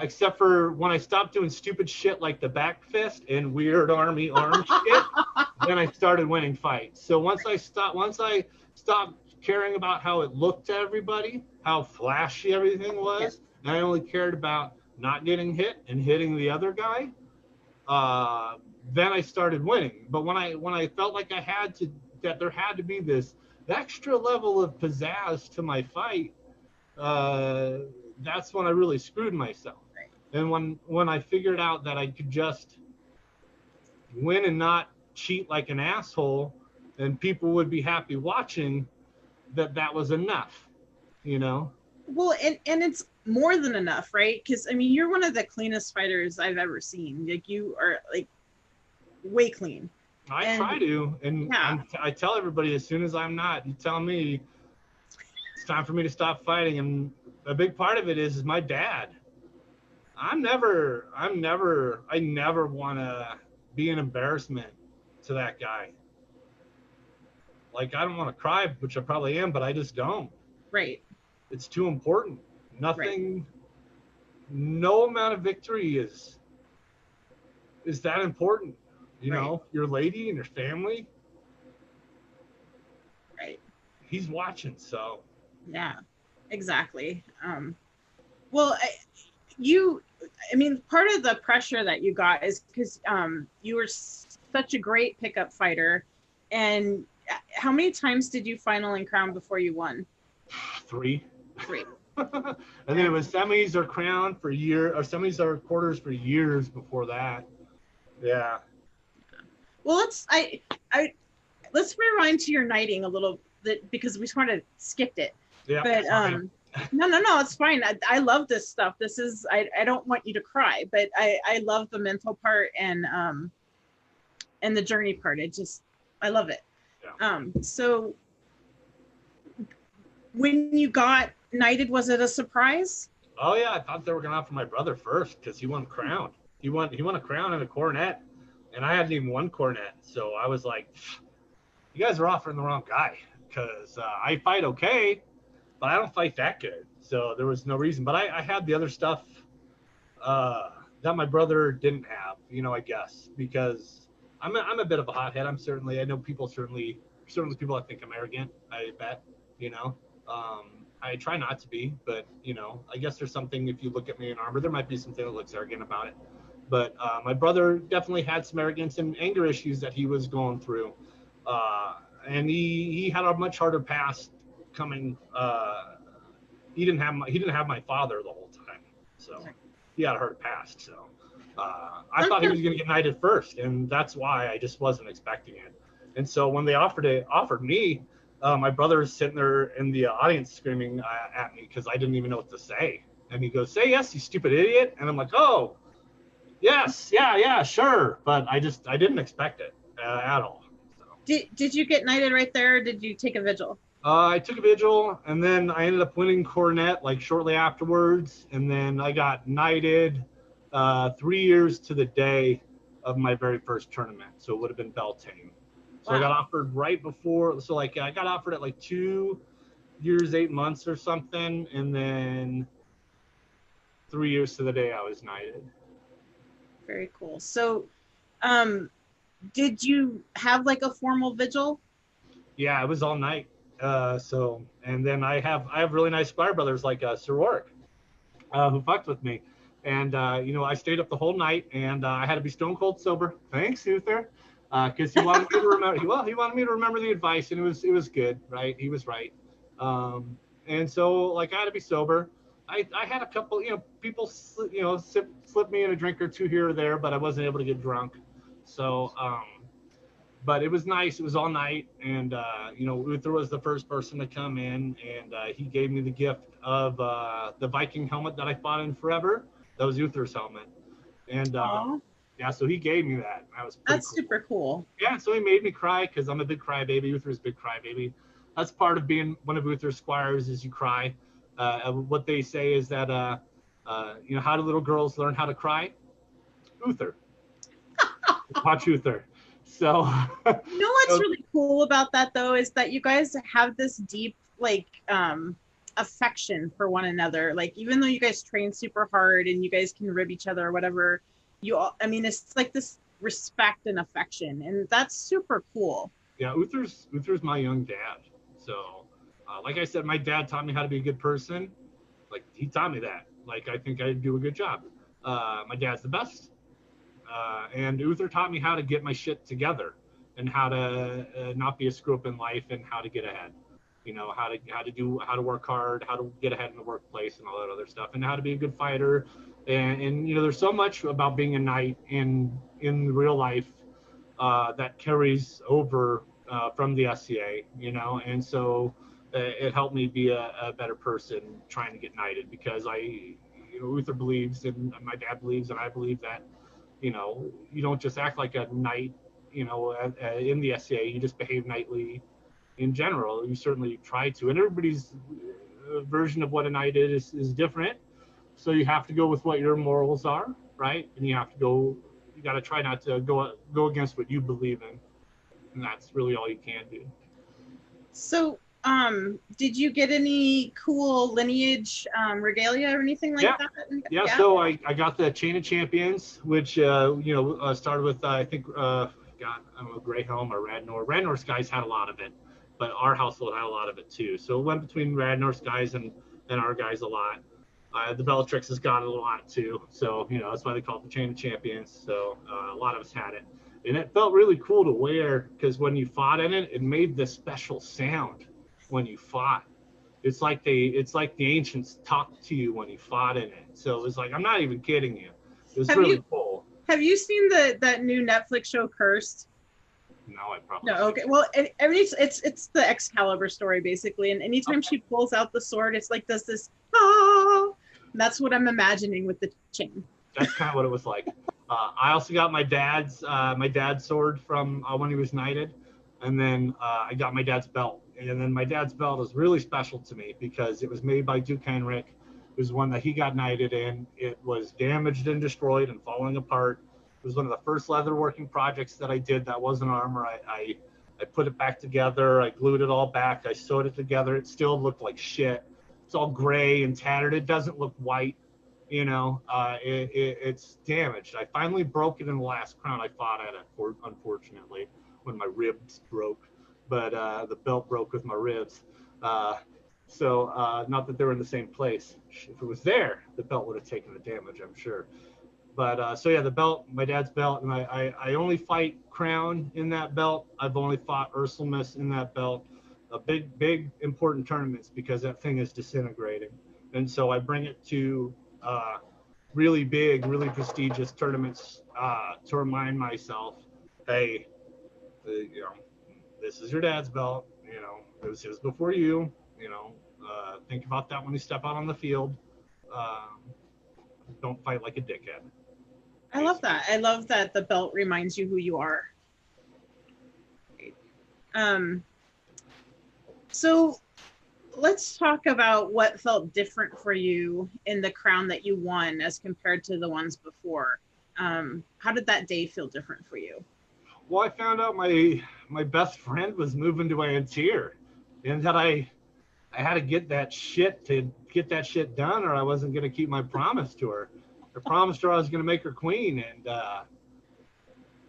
except for when I stopped doing stupid shit like the back fist and weird army arm shit, then I started winning fights. So once I stopped caring about how it looked to everybody, how flashy everything Yeah. was, and I only cared about not getting hit and hitting the other guy, uh, then I started winning. But when I felt like that there had to be this extra level of pizzazz to my fight, uh, that's when I really screwed myself. Right. And when I figured out that I could just win and not cheat like an asshole, and people would be happy watching, that was enough, you know. Well, and it's more than enough, right? Because I mean, you're one of the cleanest fighters I've ever seen. Like you are like way clean. I And try to, and yeah, I tell everybody as soon as I'm not, you tell me it's time for me to stop fighting. And a big part of it is my dad. I never want to be an embarrassment to that guy. Like, I don't want to cry, which I probably am, but I just don't. right, It's too important. right, Nothing, no amount of victory is that important. You right, know, your lady and your family, right. he's watching. So, Yeah, exactly. Well, you, I mean, part of the pressure that you got is because you were such a great pickup fighter. And how many times did you final and crown before you won? 3. Three. And then it And was semis or crown for year, or semis or quarters for years before that. Yeah. well, I let's rewind to your knighting a little bit because we sort of skipped it. Yeah. But Sorry. no, it's fine. I love this stuff. This is I don't want you to cry, but I love the mental part and the journey part. I love it. Yeah. So when you got knighted, was it a surprise? Oh yeah, I thought they were gonna offer my brother first because he won crown. He won a crown and a coronet, and I hadn't even won coronet. So I was like, you guys are offering the wrong guy because I fight okay, but I don't fight that good. So there was no reason. But I had the other stuff uh, that my brother didn't have, you know, I guess, because I'm a bit of a hothead. I know people certainly people that think I'm arrogant, I bet, you know. I try not to be, but, you know, I guess there's something, if you look at me in armor, there might be something that looks arrogant about it. But my brother definitely had some arrogance and anger issues that he was going through. Uh, and he had a much harder past coming. He didn't have my father the whole time. So he had a hard past. So I thought he was going to get knighted first, and that's why I just wasn't expecting it. And so when they offered me, my brother was sitting there in the audience screaming at me because I didn't even know what to say. And he goes, "Say yes, you stupid idiot!" And I'm like, "Oh, yes, yeah, sure." But I didn't expect it at all. So. Did you get knighted right there? Or did you take a vigil? I took a vigil, and then I ended up winning coronet like shortly afterwards, and then I got knighted 3 years to the day of my very first tournament. So it would have been Beltane. So I got Wow, offered right before. So like I got offered at like 2 years, 8 months or something, and then 3 years to the day I was knighted. very cool. So, um, did you have like a formal vigil? Yeah, it was all night. So and then I have really nice squire brothers like Sir Warwick, who fucked with me. And, you know, I stayed up the whole night and I had to be stone cold sober. Thanks, Uther. Because he wanted me to remember, he wanted me to remember the advice, and it was good, right? He was right. Um, and so, like, I had to be sober. I had a couple, you know, people, you know, slip me in a drink or two here or there, but I wasn't able to get drunk. So, but it was nice. It was all night, and you know, Uther was the first person to come in, and he gave me the gift of the Viking helmet that I fought in forever. That was Uther's helmet, and Oh, yeah, so he gave me that. That was pretty that's cool. super cool. Yeah, so he made me cry because I'm a big crybaby. Uther's a big crybaby. That's part of being one of Uther's squires is you cry. What they say is that you know, how do little girls learn how to cry? Uther. Watch Uther. So, You know what's so really cool about that though is that you guys have this deep like affection for one another. Like even though you guys train super hard and you guys can rib each other or whatever, you all I mean it's like this respect and affection and that's super cool. yeah, Uther's my young dad. So, like I said, my dad taught me how to be a good person. Like he taught me that. Like I think I do a good job. My dad's the best, and Uther taught me how to get my shit together and how to not be a screw up in life and how to get ahead. You know how to work hard, how to get ahead in the workplace and all that other stuff, and how to be a good fighter. And you know, there's so much about being a knight in real life that carries over from the SCA, you know, and so it helped me be a better person trying to get knighted, because Uther believes, and my dad believes, and I believe that, you don't just act like a knight, in the SCA. You just behave knightly in general. You certainly try to, and everybody's version of what a knight is different. So you have to go with what your morals are, right? And you got to try not to go against what you believe in, and that's really all you can do. So, did you get any cool lineage regalia or anything like Yeah. that? Yeah, so I got the Chain of Champions, which started with I think I don't know, Greyhelm or Radnor. Radnor's guys had a lot of it, but our household had a lot of it too. So it went between Radnor's guys and our guys a lot. The Bellatrix has got it a lot too, so that's why they call it the Chain of Champions. So a lot of us had it, and it felt really cool to wear, because when you fought in it, it made this special sound when you fought. It's like the ancients talked to you when you fought in it. So it was like, I'm not even kidding you. It was really cool. Have you seen that new Netflix show Cursed? No, I probably no. Okay, well, it's the Excalibur story basically, and anytime she pulls out the sword, it's like does this that's what I'm imagining with the chain. That's kind of what it was like. I also got my dad's sword from when he was knighted, and then I got my dad's belt. And then my dad's belt is really special to me because it was made by Duke Henrik. It was one that he got knighted in. It was damaged and destroyed and falling apart. It was one of the first leatherworking projects that I did that wasn't armor. I put it back together. I glued it all back. I sewed it together. It still looked like shit. It's all gray and tattered. It doesn't look white. It's damaged. I finally broke it in the last crown I fought at it, unfortunately, when my ribs broke. But the belt broke with my ribs. So not that they were in the same place. If it was there, the belt would have taken the damage, I'm sure. But so yeah, the belt, my dad's belt, and I only fight Crown in that belt. I've only fought Ursulmus in that belt. Big important tournaments, because that thing is disintegrating. And so I bring it to really big, really prestigious tournaments to remind myself, hey, this is your dad's belt. It was his before you. Think about that when you step out on the field. Don't fight like a dickhead. I love that. I love that the belt reminds you who you are. So let's talk about what felt different for you in the crown that you won as compared to the ones before. How did that day feel different for you? Well, I found out my best friend was moving to Antier, and that I had to get that shit done, or I wasn't going to keep my promise to her. I promised her I was going to make her queen, and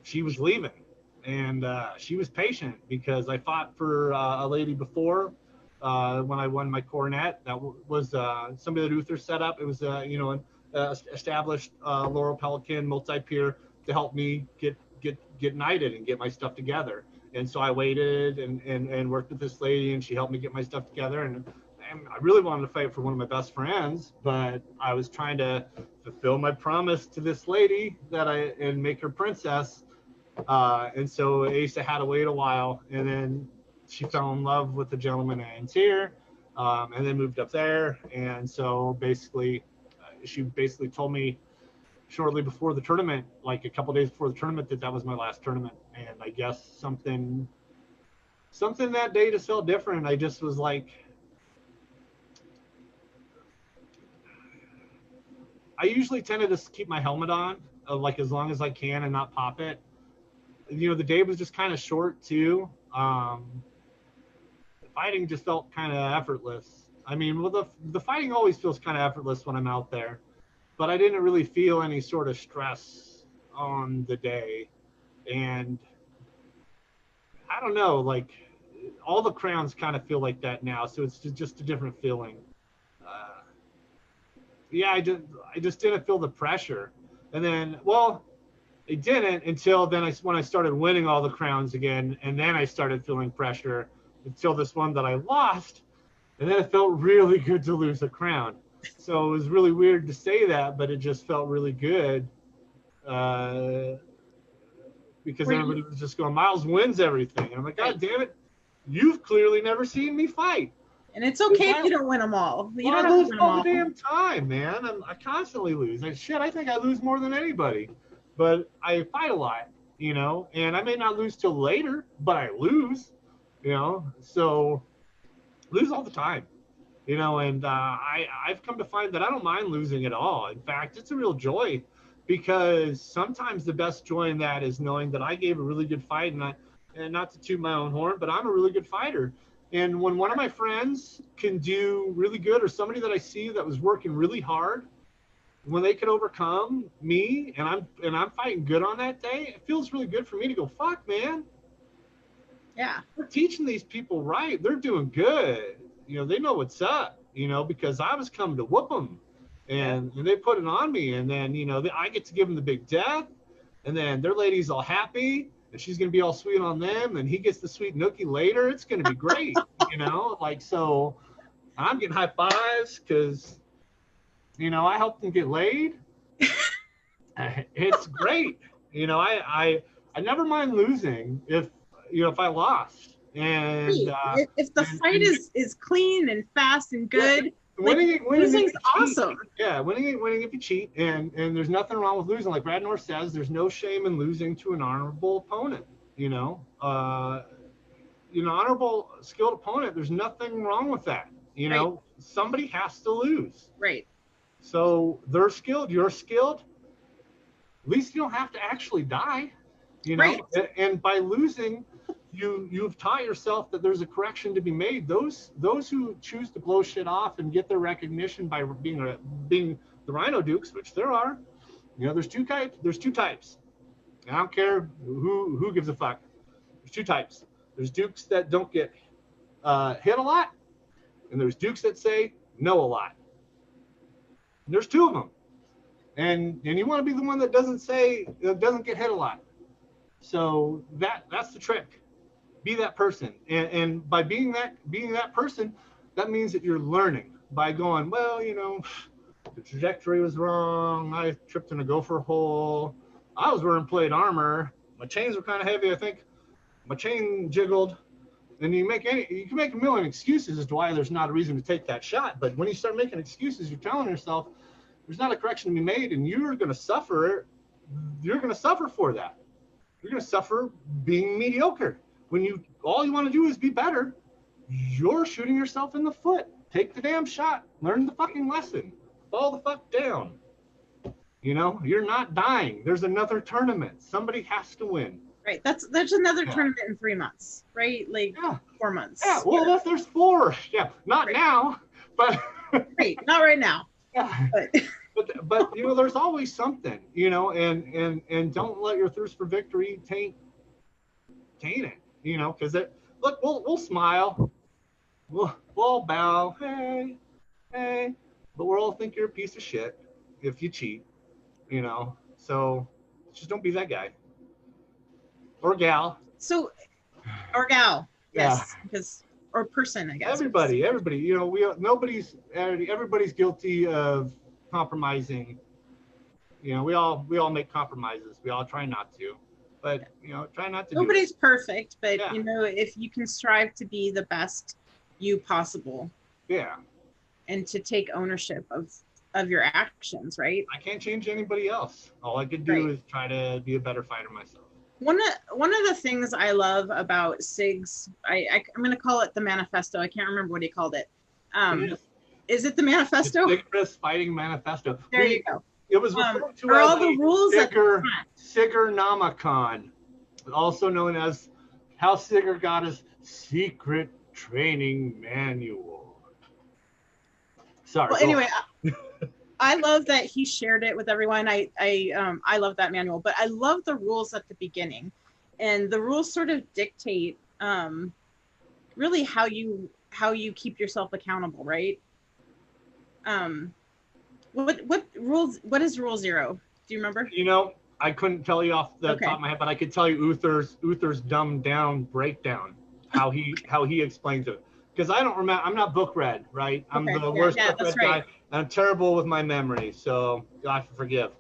she was leaving. And she was patient, because I fought for a lady before when I won my coronet. That was somebody that Uther set up. It was an established Laurel Pelican multi-peer to help me get knighted and get my stuff together. And so I waited and worked with this lady, and she helped me get my stuff together. And I really wanted to fight for one of my best friends, but I was trying to fulfill my promise to this lady and make her princess. And so Asa had to wait a while, and then she fell in love with the gentleman at Antier, and then moved up there. And so basically, she basically told me shortly before the tournament, like a couple days before the tournament, that was my last tournament. And I guess something that day just felt different. I just was like, I usually tend to just keep my helmet on, like as long as I can, and not pop it. The day was just kind of short too. The fighting just felt kind of effortless. I mean, well, the fighting always feels kind of effortless when I'm out there, but I didn't really feel any sort of stress on the day. And I don't know, like all the crowns kind of feel like that now, so it's just a different feeling. Yeah, I just didn't feel the pressure. And then, well, I didn't until then when I started winning all the crowns again, and then I started feeling pressure until this one that I lost, and then it felt really good to lose a crown. So it was really weird to say that, but it just felt really good because everybody was just going, Miles wins everything. And I'm like, God damn it, you've clearly never seen me fight. And it's okay if you don't win them all. You don't I have to lose win them all all. the damn time, man. I constantly lose. And shit, I think I lose more than anybody. But I fight a lot, you know, and I may not lose till later, but I lose, you know. So lose all the time, you know, and I've come to find that I don't mind losing at all. In fact, it's a real joy, because sometimes the best joy in that is knowing that I gave a really good fight, and not to toot my own horn, but I'm a really good fighter. And when one of my friends can do really good, or somebody that I see that was working really hard, when they can overcome me, and I'm fighting good on that day, it feels really good for me to go, fuck, man. Yeah. We're teaching these people right. They're doing good. You know, they know what's up, you know, because I was coming to whoop them, and they put it on me. And then, you know, I get to give them the big death, and then their lady's all happy, and she's going to be all sweet on them, and he gets the sweet nookie later. It's going to be great, you know, like, so I'm getting high fives because, you know, I helped them get laid. It's great. You know, I never mind losing if, you know, if I lost. And if the fight is clean and fast and good, winning losing's awesome. Yeah, winning if you cheat, and there's nothing wrong with losing. Like Brad North says, there's no shame in losing to an honorable opponent. You know, honorable, skilled opponent. There's nothing wrong with that. You know, somebody has to lose. Right. So they're skilled. You're skilled. At least you don't have to actually die. You know, right. And by losing, you've taught yourself that there's a correction to be made. Those who choose to blow shit off and get their recognition by being the Rhino Dukes, which there are, you know, there's two types. I don't care who gives a fuck. There's two types. There's Dukes that don't get hit a lot, and there's Dukes that say no a lot. And there's two of them, and you want to be the one that doesn't get hit a lot. So that's the trick. Be that person, and by being that person, that means that you're learning by going, well, you know, the trajectory was wrong. I tripped in a gopher hole. I was wearing plate armor. My chains were kind of heavy. I think my chain jiggled. And you can make a million excuses as to why there's not a reason to take that shot. But when you start making excuses, you're telling yourself there's not a correction to be made, and you're going to suffer. You're going to suffer for that. You're going to suffer being mediocre. When all you want to do is be better, you're shooting yourself in the foot. Take the damn shot. Learn the fucking lesson. Fall the fuck down. You know, you're not dying. There's another tournament. Somebody has to win. Right. There's another tournament in 3 months, right? Like 4 months. Yeah. Well, there's 4. Yeah. Not now, but. Right. Not right now. Yeah. But you know, there's always something, you know, and don't let your thirst for victory taint it, you know, because look, we'll smile, we'll all bow, hey, but we'll all think you're a piece of shit if you cheat, you know. So just don't be that guy or gal. So, or gal, yes, because or person, I guess. Everybody, you know, everybody's guilty of compromising. You know, we all make compromises. We all try not to, but you know, try not to. Nobody's perfect, but you know, if you can strive to be the best you possible. Yeah. And to take ownership of your actions, right? I can't change anybody else. All I could do is try to be a better fighter myself. One of the things I love about SIG's, I'm going to call it the manifesto. I can't remember what he called it. Is it the manifesto? The Vigorous Fighting Manifesto. There you go. It was referred to as all the rules Sigurnomicon, also known as How Sigurd Got His Secret Training Manual. Sorry. Well, anyway, I love that he shared it with everyone. I love that manual, but I love the rules at the beginning, and the rules sort of dictate really how you keep yourself accountable, right? What is rule 0? Do you remember? You know, I couldn't tell you off the top of my head, but I could tell you Uther's dumbed down breakdown, how he explains it. Because I don't remember, I'm not book read, right? I'm the worst book read guy. And I'm terrible with my memory, so you'll have to forgive.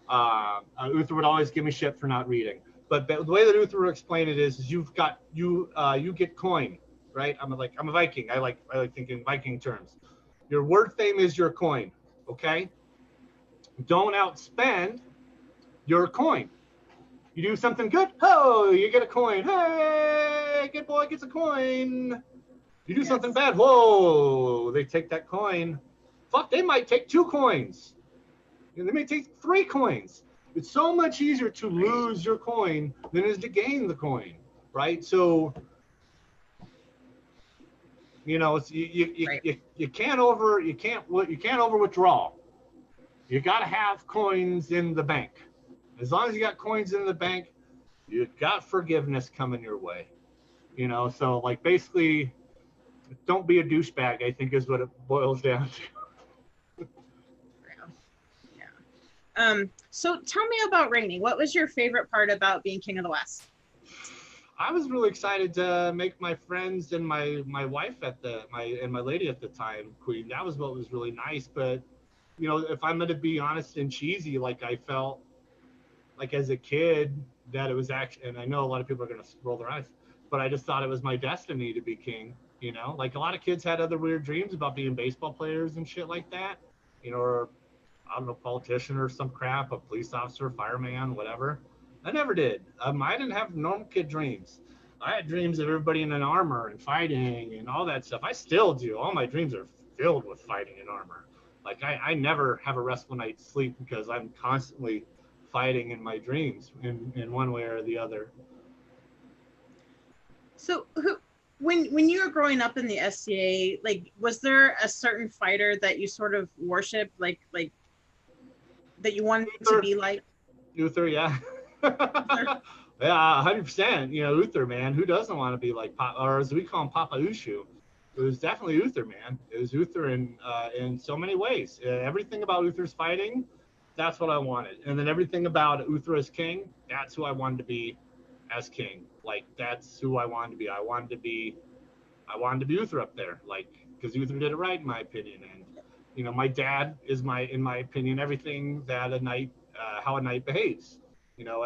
Uther would always give me shit for not reading. But the way that Uther would explain it is you get coin. right? I'm a Viking. I like thinking Viking terms. Your word fame is your coin, okay? Don't outspend your coin. You do something good, oh, you get a coin. Hey, good boy gets a coin. You do something Yes. bad, whoa, they take that coin. Fuck, they might take 2 coins. And they may take 3 coins. It's so much easier to lose your coin than it is to gain the coin, right? So, you know, it's, Right. you can't over withdraw. You got to have coins in the bank. As long as you got coins in the bank, you got forgiveness coming your way. You know, so like basically, don't be a douchebag, I think is what it boils down to. Yeah. So tell me about reigning. What was your favorite part about being King of the West? I was really excited to make my friends and my wife my lady at the time queen. That was what was really nice. But you know, if I'm going to be honest and cheesy, like I felt like as a kid that it was actually, and I know a lot of people are going to roll their eyes, but I just thought it was my destiny to be king. You know, like a lot of kids had other weird dreams about being baseball players and shit like that. You know, or I don't know, politician or some crap, a police officer, fireman, whatever. I never did. I didn't have normal kid dreams. I had dreams of everybody in an armor and fighting and all that stuff. I still do. All my dreams are filled with fighting and armor. Like I never have a restful night's sleep because I'm constantly fighting in my dreams in one way or the other. So when you were growing up in the SCA, like was there a certain fighter that you sort of worshipped, like that you wanted to Uther, be like? Uther, yeah. Yeah, 100%. You know, Uther, man. Who doesn't want to be like Papa, or as we call him, Papa Ushu? It was definitely Uther, man. It was Uther in so many ways. Everything about Uther's fighting, that's what I wanted. And then everything about Uther as king, that's who I wanted to be as king. Like that's who I wanted to be. I wanted to be Uther up there, like because Uther did it right in my opinion. And you know, my dad is in my opinion, everything that a knight, how a knight behaves. You know,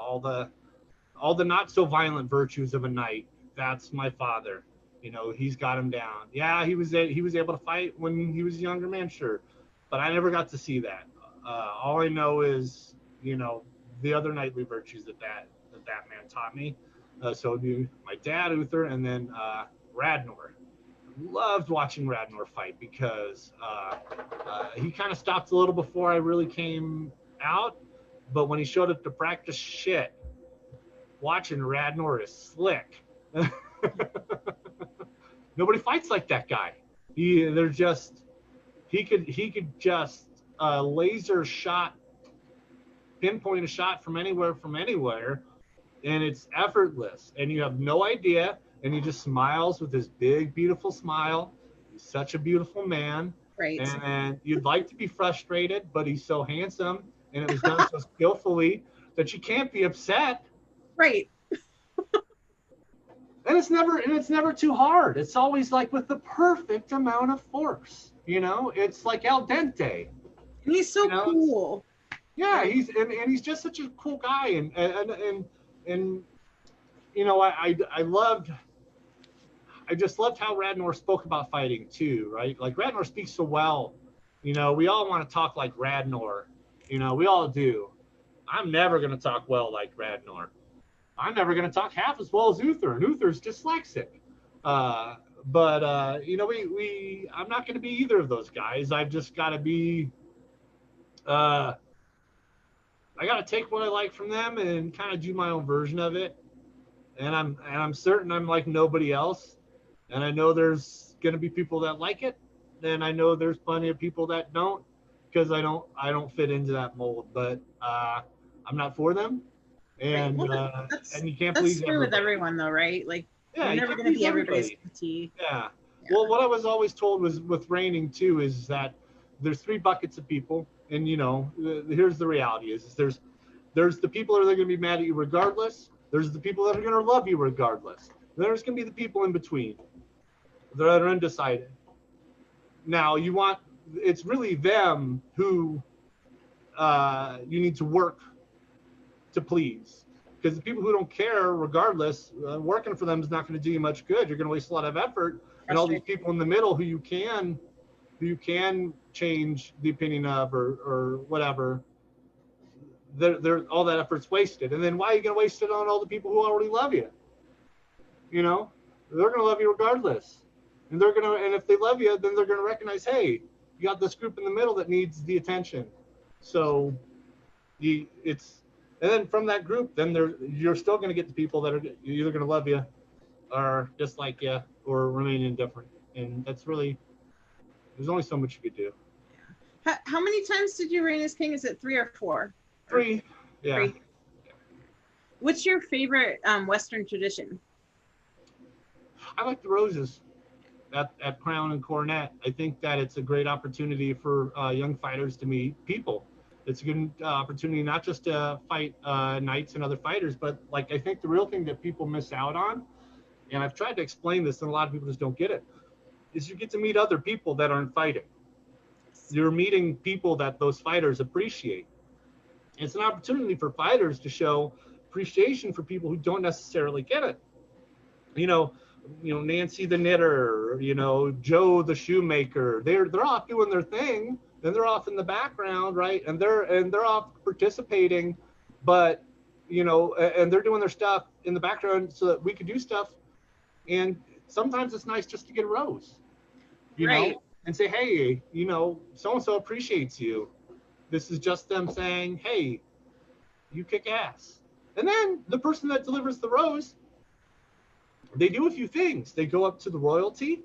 all the not so violent virtues of a knight. That's my father. You know, he's got him down. Yeah, he was able to fight when he was a younger man, sure, but I never got to see that. All I know is, you know, the other knightly virtues that man taught me. So my dad Uther, and then Radnor. Loved watching Radnor fight because he kind of stopped a little before I really came out, but when he showed up to practice, shit, watching Radnor is slick. Nobody fights like that guy. They're just he could just laser shot, pinpoint a shot from anywhere, and it's effortless, and you have no idea, and he just smiles with his big, beautiful smile. He's such a beautiful man, Right. and you'd like to be frustrated, but he's so handsome, and it was done so skillfully that you can't be upset. Right. And it's never too hard. It's always like with the perfect amount of force. You know, it's like al dente. And he's You so know, cool. yeah, Right. and he's just such a cool guy, and you know, I just loved how Radnor spoke about fighting too, right? Like Radnor speaks so well. You know, we all want to talk like Radnor. You know, we all do. I'm never going to talk well like Radnor. I'm never going to talk half as well as Uther, and Uther's dyslexic. Uh, but you know, I'm not going to be either of those guys. I've just got to be. Uh, I got to take what I like from them and kind of do my own version of it. And I'm certain I'm like nobody else. And I know there's going to be people that like it. And I know there's plenty of people that don't, because I don't fit into that mold. But I'm not for them, Right. Well, and you can't that's please true with everybody. everyone, though, right? Like Yeah, you're you never can't going to please be everybody's everybody. cup of tea. Yeah. Yeah. Well, what I was always told was with reigning too is that there's 3 buckets of people, and you know, here's the reality: is there's the people that are going to be mad at you regardless. There's the people that are going to love you regardless. There's going to be the people in between that are undecided. Now it's really them who you need to work to please. because the people who don't care, regardless, working for them is not going to do you much good. You're going to waste a lot of effort, and all these people in the middle who you can change the opinion of or whatever, they're all that effort's wasted. And then why are you going to waste it on all the people who already love you? You know, they're going to love you regardless, and and if they love you, then they're going to recognize, hey, you got this group in the middle that needs the attention. So it's and then from that group, then you're still going to get the people that are either going to love you or dislike you or remain indifferent. And that's really, there's only so much you could do. How many times did you reign as king? Is it 3 or 4? 3. Yeah. 3. What's your favorite Western tradition? I like the roses at crown and coronet. I think that it's a great opportunity for young fighters to meet people. It's a good opportunity not just to fight knights and other fighters, but like I think the real thing that people miss out on, and I've tried to explain this and a lot of people just don't get it, is you get to meet other people that aren't fighting. You're meeting people that those fighters appreciate. It's an opportunity for fighters to show appreciation for people who don't necessarily get it. You know, Nancy the knitter, Joe the shoemaker. They're off doing their thing, then they're off in the background, right? And they're off participating, but and they're doing their stuff in the background so that we could do stuff. And sometimes it's nice just to get a rose, Right. and say, hey, so and so appreciates you. This is just them saying, hey, you kick ass. And then the person that delivers the rose, they do a few things. They go up to the royalty,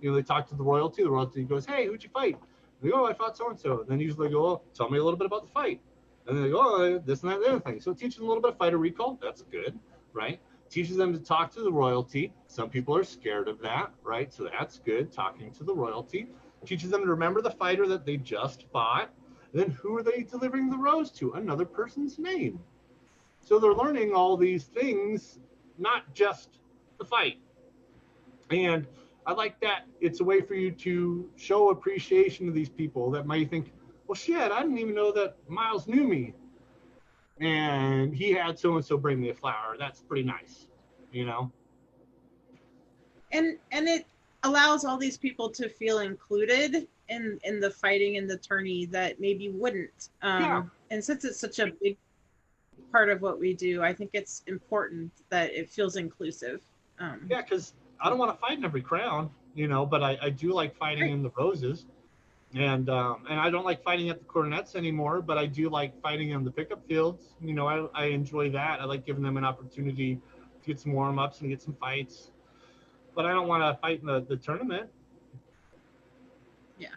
they talk to the royalty. The royalty goes, hey, who'd you fight? They go, oh, I fought so-and-so. Then usually they go, oh, tell me a little bit about the fight. And then they go, oh, this and that, the other thing. So it teaches them a little bit of fighter recall. That's good, right? Teaches them to talk to the royalty. Some people are scared of that, right? So that's good, talking to the royalty. Teaches them to remember the fighter that they just fought. Then who are they delivering the rose to? Another person's name. So they're learning all these things, not just the fight. And I like that it's a way for you to show appreciation to these people that might think, well, shit, I didn't even know that Miles knew me. And he had so-and-so bring me a flower. That's pretty nice, And it allows all these people to feel included in the fighting and the tourney that maybe wouldn't. Yeah. And since it's such a big part of what we do, I think it's important that it feels inclusive. Yeah, because I don't want to fight in every crown, but I do like fighting in the roses. And I don't like fighting at the coronets anymore, but I do like fighting in the pickup fields. I enjoy that. I like giving them an opportunity to get some warm-ups and get some fights. But I don't want to fight in the tournament. Yeah.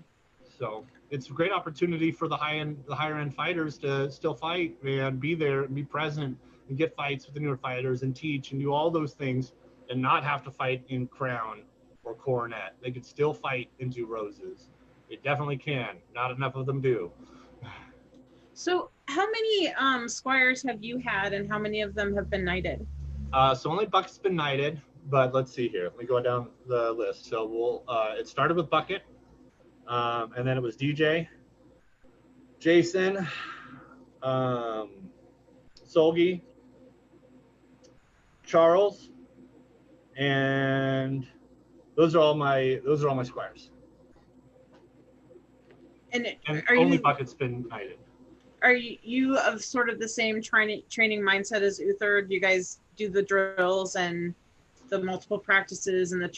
So it's a great opportunity for the higher end fighters to still fight and be there and be present and get fights with the newer fighters and teach and do all those things and not have to fight in crown or coronet. They could still fight and do roses. They definitely can. Not enough of them do. So how many squires have you had and how many of them have been knighted? So only Bucket's been knighted, but let's see here. Let me go down the list. So it started with Bucket, and then it was DJ, Jason, Solgi, Charles, and those are all my squires. And only Bucket's been knighted. Are you of sort of the same training mindset as Uther? Do you guys do the drills and the multiple practices and the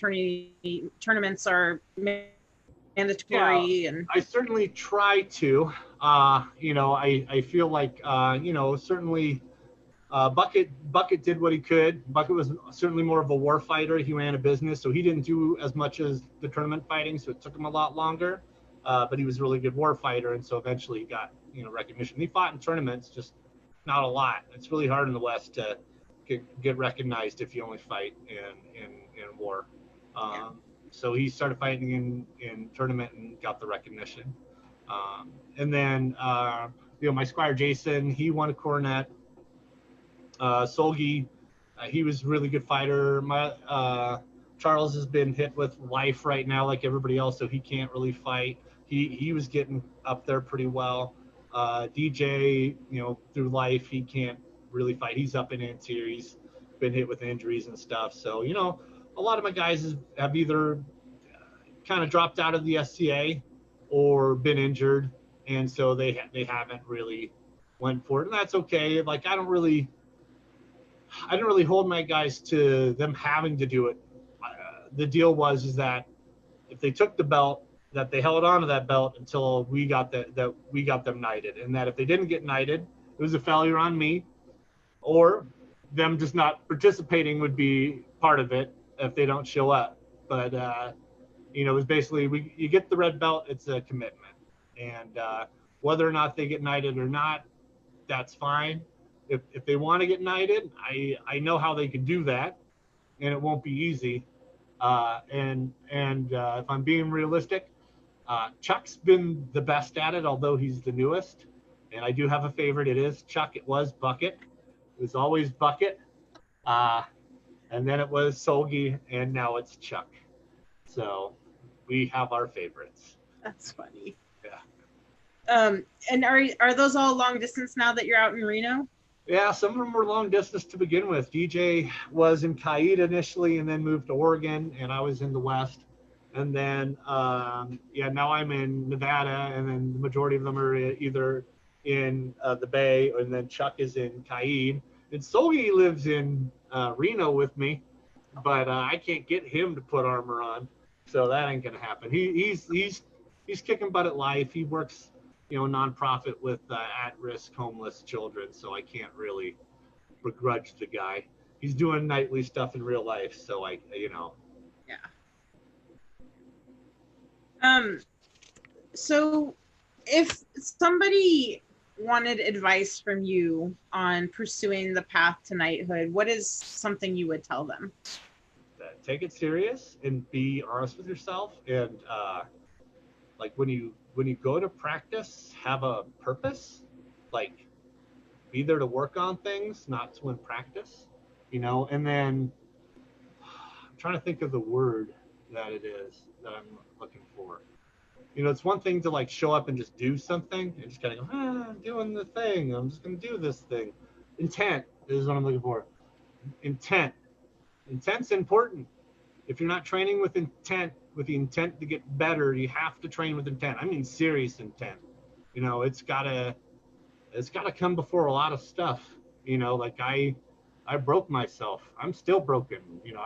tournaments are mandatory? Yeah, and I certainly try to. I feel like certainly Bucket did what he could. Bucket was certainly more of a war fighter. He ran a business, so he didn't do as much as the tournament fighting, so it took him a lot longer. But he was a really good war fighter, and so eventually he got recognition. He fought in tournaments, just not a lot. It's really hard in the West to get recognized if you only fight in war. So he started fighting in tournament and got the recognition. And then my squire Jason, he won a coronet. Solgi, he was a really good fighter. Charles has been hit with life right now, like everybody else, so he can't really fight. He was getting up there pretty well. DJ, through life, he can't really fight. He's up in Antier. He's been hit with injuries and stuff. So, you know, a lot of my guys have either kind of dropped out of the SCA or been injured, and so they haven't really went for it, and that's okay. Like I don't really hold my guys to them having to do it. The deal was is that if they took the belt, that they held on to that belt until that we got them knighted, and that if they didn't get knighted, it was a failure on me, or them just not participating would be part of it if they don't show up. But you know, it was basically you get the red belt, it's a commitment, and whether or not they get knighted or not, that's fine. If they want to get knighted, I know how they can do that, and it won't be easy. If I'm being realistic, Chuck's been the best at it, although he's the newest. And I do have a favorite. It is Chuck. It was Bucket. It was always Bucket. Uh, and then it was Solgi, and now it's Chuck. So we have our favorites. That's funny. Yeah. And are those all long distance now that you're out in Reno? Yeah, some of them were long distance to begin with. DJ was in Kaid initially and then moved to Oregon, and I was in the West. And then, yeah, now I'm in Nevada, and then the majority of them are either in the Bay, and then Chuck is in Kaid. And Sogi lives in Reno with me, but I can't get him to put armor on, so that ain't gonna happen. He's kicking butt at life. He works, you know, nonprofit with at-risk homeless children, so I can't really begrudge the guy. He's doing nightly stuff in real life, so you know. Yeah. So if somebody wanted advice from you on pursuing the path to knighthood, what is something you would tell them? Take it serious and be honest with yourself, and like when you go to practice, have a purpose. Like, be there to work on things, not to win practice, you know. And then I'm trying to think of the word that it is that I'm looking for. You know, it's one thing to like show up and just do something and just kind of go, I'm doing the thing. I'm just going to do this thing. Intent is what I'm looking for. Intent's important. If you're not training with intent, with the intent to get better, you have to train with intent. I mean, serious intent. You know, it's gotta come before a lot of stuff. You know, like I broke myself. I'm still broken. You know,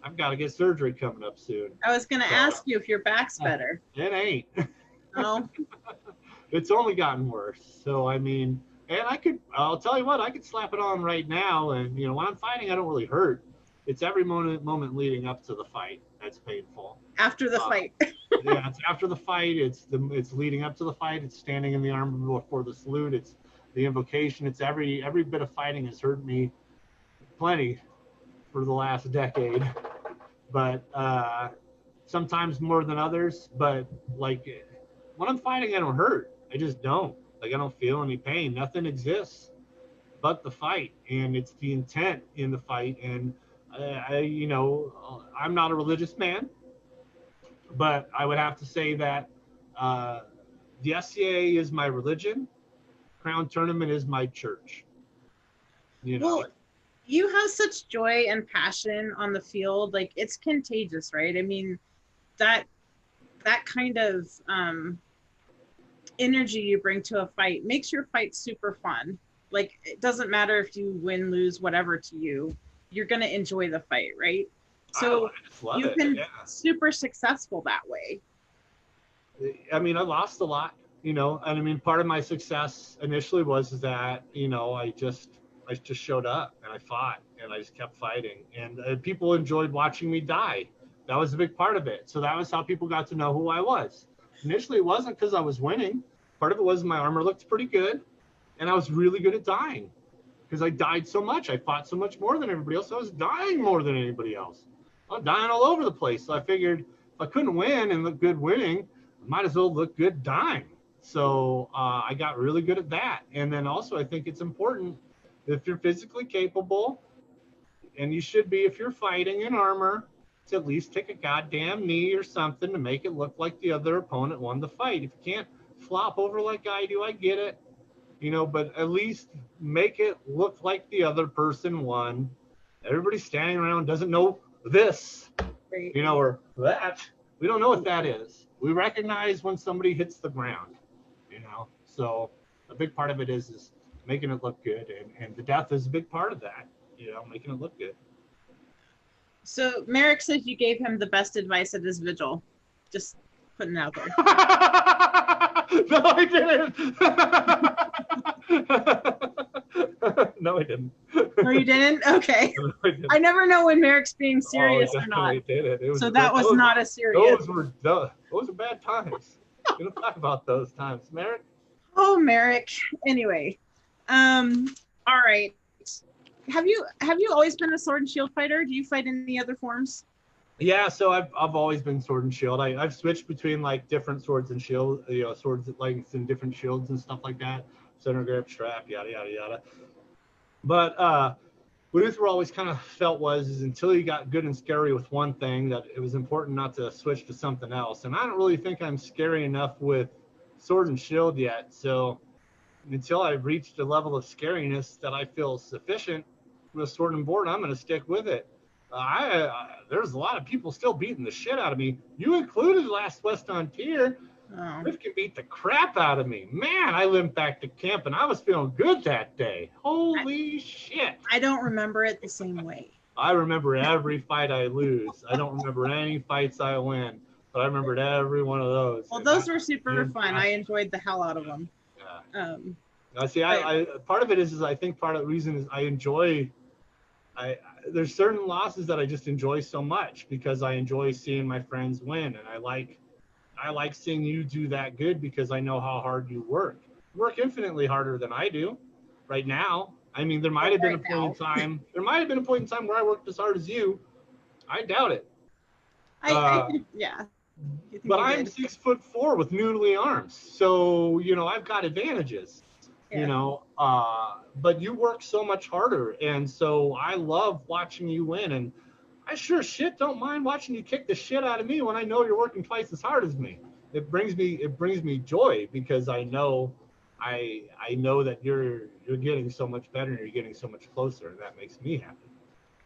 I've got to get surgery coming up soon. I was going to ask you if your back's better. It ain't. No. It's only gotten worse. So I mean, and I'll tell you what, I could slap it on right now, and you know, when I'm fighting, I don't really hurt. It's every moment leading up to the fight that's painful. After the fight. Yeah, it's after the fight. It's leading up to the fight. It's standing in the armor before the salute. It's the invocation. It's every bit of fighting has hurt me plenty for the last decade, but sometimes more than others. But like when I'm fighting, I don't hurt. I just don't. Like I don't feel any pain. Nothing exists but the fight, and it's the intent in the fight. And you know, I'm not a religious man, but I would have to say that the SCA is my religion. Crown Tournament is my church. You know. Well, you have such joy and passion on the field. Like it's contagious, right? I mean, that kind of energy you bring to a fight makes your fight super fun. Like it doesn't matter if you win, lose, whatever to you. You're going to enjoy the fight, right? So you've been super successful that way. I mean, I lost a lot, you know, and I mean, part of my success initially was that, you know, I just showed up and I fought and I just kept fighting, and people enjoyed watching me die. That was a big part of it. So that was how people got to know who I was. Initially, it wasn't because I was winning. Part of it was my armor looked pretty good, and I was really good at dying. Because I died so much. I fought so much more than everybody else. I was dying more than anybody else. I was dying all over the place. So I figured if I couldn't win and look good winning, I might as well look good dying. So I got really good at that. And then also I think it's important if you're physically capable, and you should be if you're fighting in armor, to at least take a goddamn knee or something to make it look like the other opponent won the fight. If you can't flop over like I do, I get it. you know, but at least make it look like the other person won. Everybody standing around doesn't know this, Right. you know, or that. We don't know what that is. We recognize when somebody hits the ground, you know. So a big part of it is making it look good, and the death is a big part of that, you know, making it look good. So Merrick says you gave him the best advice at his vigil. Just putting it out there. No, I didn't. No, I didn't. No, you didn't? Okay. No, I didn't. I never know when Merrick's being Oh, I serious or not. definitely did it. It was So that was not a serious. those were bad times. We don't talk about those times, Merrick. Oh, Merrick. Anyway, all right. Have you always been a sword and shield fighter? Do you fight in any other forms? Yeah, so I've always been sword and shield. I've switched between like different swords and shield, you know, swords lengths and different shields and stuff like that. Center grip, strap, yada yada yada. But what Luther always kind of felt is until you got good and scary with one thing, that it was important not to switch to something else. And I don't really think I'm scary enough with sword and shield yet. So until I've reached a level of scariness that I feel sufficient with sword and board, I'm going to stick with it. There's a lot of people still beating the shit out of me. You included last West on Tier. Oh. This can beat the crap out of me. Man, I limped back to camp and I was feeling good that day. Holy shit. I don't remember it the same way. I remember every fight I lose. I don't remember any fights I win, but I remembered every one of those. Well, those were super fun. I enjoyed the hell out of them. Yeah. See, I part of it is I think part of the reason is I enjoy. There's certain losses that I just enjoy so much because I enjoy seeing my friends win, and I like seeing you do that good because I know how hard you work. You work infinitely harder than I do right now. I mean, there might have been a point in time. There might have been a point in time where I worked as hard as you. I doubt it. Yeah. But I'm 6'4" with noodly arms, so you know I've got advantages. Yeah. You know, but you work so much harder, and so I love watching you win, and I sure shit don't mind watching you kick the shit out of me when I know you're working twice as hard as me. It brings me joy because I know that you're getting so much better and you're getting so much closer, and that makes me happy.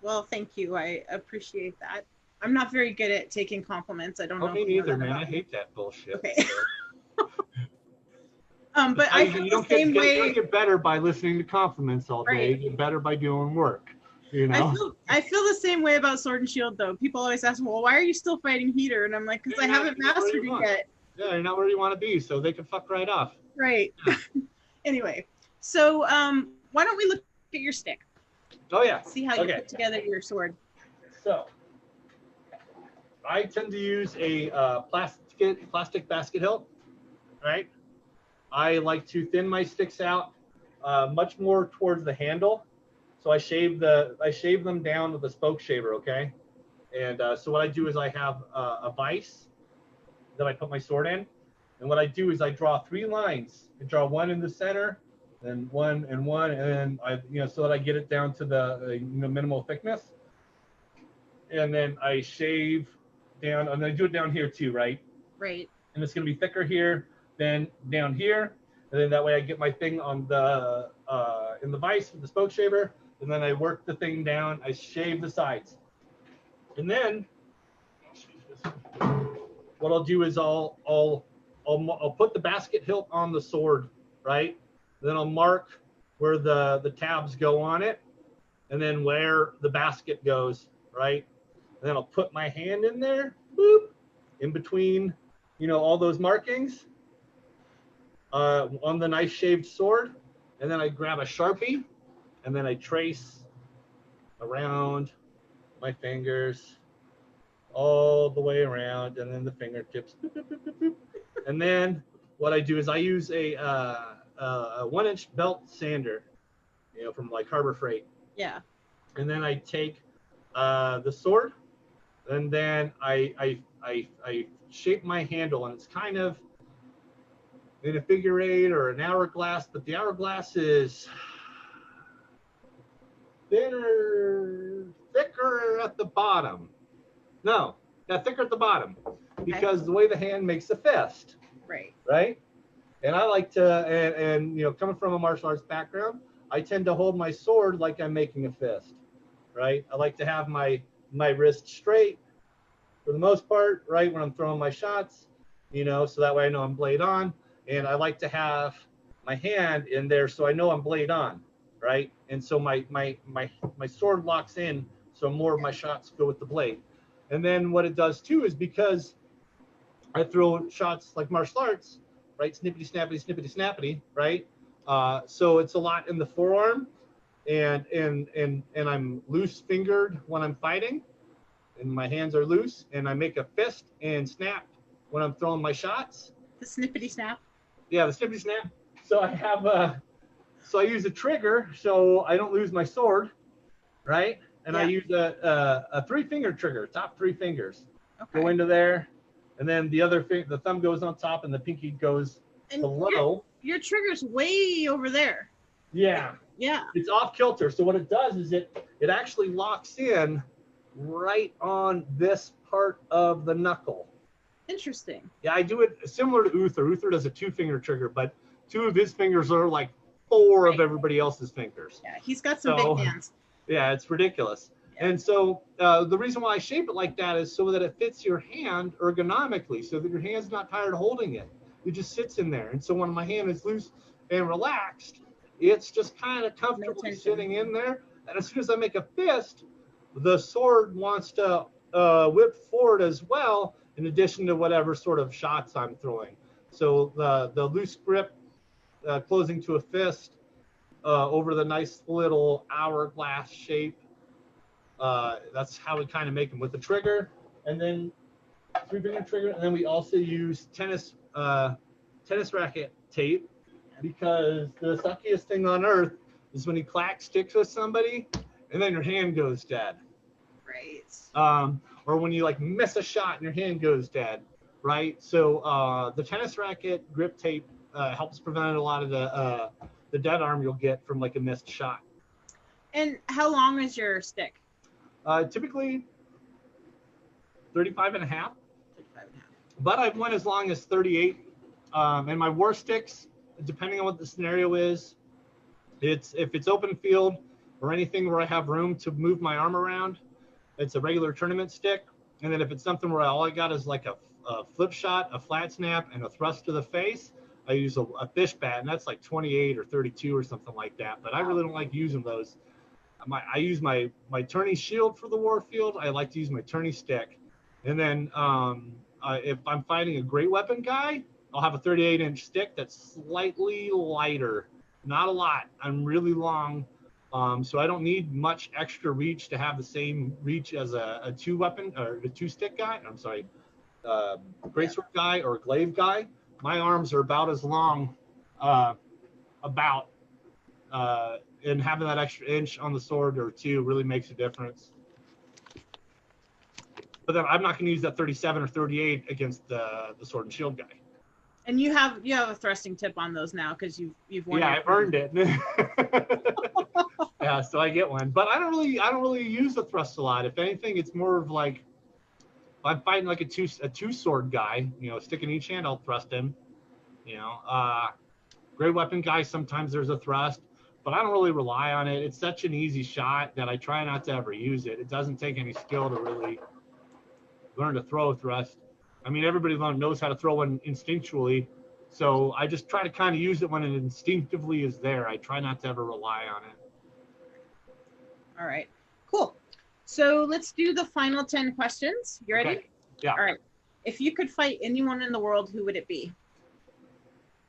Well, thank you. I appreciate that. I'm not very good at taking compliments. I don't know. Me neither, man. I hate that bullshit. Okay. But I feel the same way. You don't get better by listening to compliments all day. Right. You get better by doing work. You know? I feel the same way about Sword and Shield, though. People always ask, well, why are you still fighting Heater? And I'm like, because I haven't mastered it yet. Yeah, you're not where you want to be, so they can fuck right off. Right. Yeah. Anyway, so why don't we look at your stick? Oh, yeah. See how you put together your sword. So, I tend to use a plastic basket hilt, right? I like to thin my sticks out much more towards the handle. So I shave them down with a spoke shaver, okay? And so what I do is I have a vise that I put my sword in. And what I do is I draw 3 lines. I draw one in the center, then one and one, and then so that I get it down to the minimal thickness. And then I shave down, and I do it down here too, right? Right. And it's gonna be thicker here than down here, and then that way I get my thing on the in the vise with the spoke shaver, and then I work the thing down. I shave the sides, and then what I'll do is I'll put the basket hilt on the sword, right? Then I'll mark where the tabs go on it, and then where the basket goes, right? And then I'll put my hand in there, boop, in between, all those markings on the nice shaved sword. And then I grab a Sharpie, and then I trace around my fingers all the way around, and then the fingertips. Boop, boop, boop, boop, boop. And then what I do is I use a 1-inch belt sander, from like Harbor Freight. Yeah. And then I take the sword, and then I shape my handle, and it's kind of in a figure 8 or an hourglass, but the hourglass is thicker at the bottom. No, thicker at the bottom, because the way the hand makes a fist. Right. Right? And I like to, and you know, coming from a martial arts background, I tend to hold my sword like I'm making a fist, right? I like to have my wrist straight for the most part, right, when I'm throwing my shots, you know, so that way I know I'm blade on. And I like to have my hand in there so I know I'm blade on, right? And so my sword locks in, so more of my shots go with the blade. And then what it does too is because I throw shots like martial arts, right? Snippety snappity, snippety snappity, right? So it's a lot in the forearm, and I'm loose fingered when I'm fighting, and my hands are loose, and I make a fist and snap when I'm throwing my shots. The snippety snap. Yeah, the snippety snap. So I have so I use a trigger so I don't lose my sword, right? And I Yeah. use a three finger trigger, top three fingers. Okay. Go into there, and then the thumb goes on top, and the pinky goes And below. your trigger's way over there. Yeah, Yeah. it's off kilter. So what it does is it actually locks in right on this part of the knuckle. Interesting. Yeah, I do it similar to Uther. Uther does a two finger trigger, but two of his fingers are like four Right. of everybody else's fingers. Yeah, he's got some big hands. Yeah, it's ridiculous. Yeah. And so the reason why I shape it like that is so that it fits your hand ergonomically, so that your hand's not tired holding it. It just sits in there. And so when my hand is loose and relaxed, it's just kind of comfortably sitting in there. And as soon as I make a fist, the sword wants to whip forward as well, in addition to whatever sort of shots I'm throwing. So the loose grip closing to a fist over the nice little hourglass shape. That's how we kind of make them with the trigger, and then three finger trigger, and then we also use tennis racket tape, because the suckiest thing on earth is when you clack sticks with somebody and then your hand goes dead. Right. Or when you like miss a shot and your hand goes dead, right? So the tennis racket grip tape helps prevent a lot of the dead arm you'll get from like a missed shot. And how long is your stick? Typically 35 and a half. 35 and a half. But I've went as long as 38. And my war sticks, depending on what the scenario is, if it's open field or anything where I have room to move my arm around, it's a regular tournament stick. And then if it's something where all I got is like a flip shot, a flat snap, and a thrust to the face, I use a fish bat, and that's like 28 or 32 or something like that. But I really don't like using those. I use my tourney shield for the war field. I like to use my tourney stick. And then if I'm fighting a great weapon guy, I'll have a 38-inch stick that's slightly lighter. Not a lot. I'm really long, so I don't need much extra reach to have the same reach as a two weapon or a two stick guy. I'm sorry, greatsword guy or a glaive guy. My arms are about as long, and having that extra inch on the sword or two really makes a difference. But then I'm not going to use that 37 or 38 against the sword and shield guy. And you have a thrusting tip on those now because you've won. Yeah, I've earned it. Yeah, so I get one, but I don't really use the thrust a lot. If anything, it's more of like if I'm fighting like a two sword guy, you know, stick in each hand, I'll thrust him. You know, great weapon guy, sometimes there's a thrust, but I don't really rely on it. It's such an easy shot that I try not to ever use it. It doesn't take any skill to really learn to throw a thrust. I mean, everybody knows how to throw one instinctually, so I just try to kind of use it when it instinctively is there. I try not to ever rely on it. All right, cool. So let's do the final 10 questions. You ready? Okay. Yeah. All right. If you could fight anyone in the world, who would it be?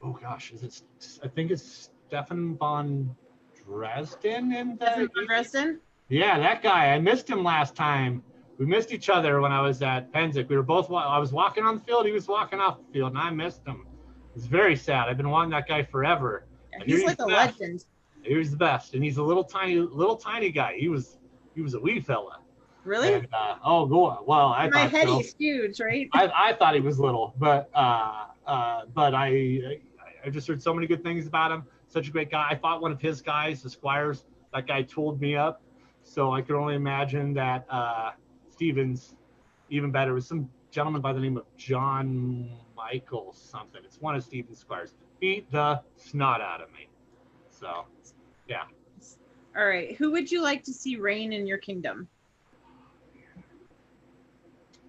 Oh gosh, I think it's Stefan von Dresden. Stefan von Dresden? Yeah, that guy. I missed him last time. We missed each other when I was at Penzic. We were both. I was walking on the field. He was walking off the field, and I missed him. It's very sad. I've been wanting that guy forever. Yeah, he's like a legend. He was the best, and he's a little tiny guy. He was a wee fella. Really? And, oh, go well. I my thought head, so. He's huge, right? I thought he was little, but I just heard so many good things about him. Such a great guy. I fought one of his guys, the Squires. That guy tooled me up, so I could only imagine that Stevens even better. It was some gentleman by the name of John Michael something. It's one of Stevens' Squires. beat the snot out of me. So, yeah. All right. Who would you like to see reign in your kingdom?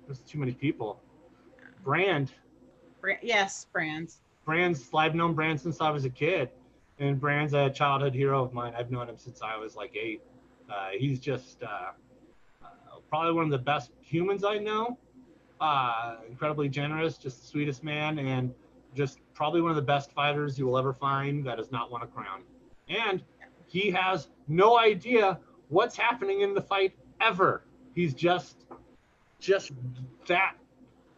There's too many people. Brand. Yes, Brands. I've known Brand since I was a kid. And Brand's a childhood hero of mine. I've known him since I was like 8. He's just probably one of the best humans I know. Incredibly generous, just the sweetest man, and just probably one of the best fighters you will ever find that has not won a crown. And he has no idea what's happening in the fight ever. He's just that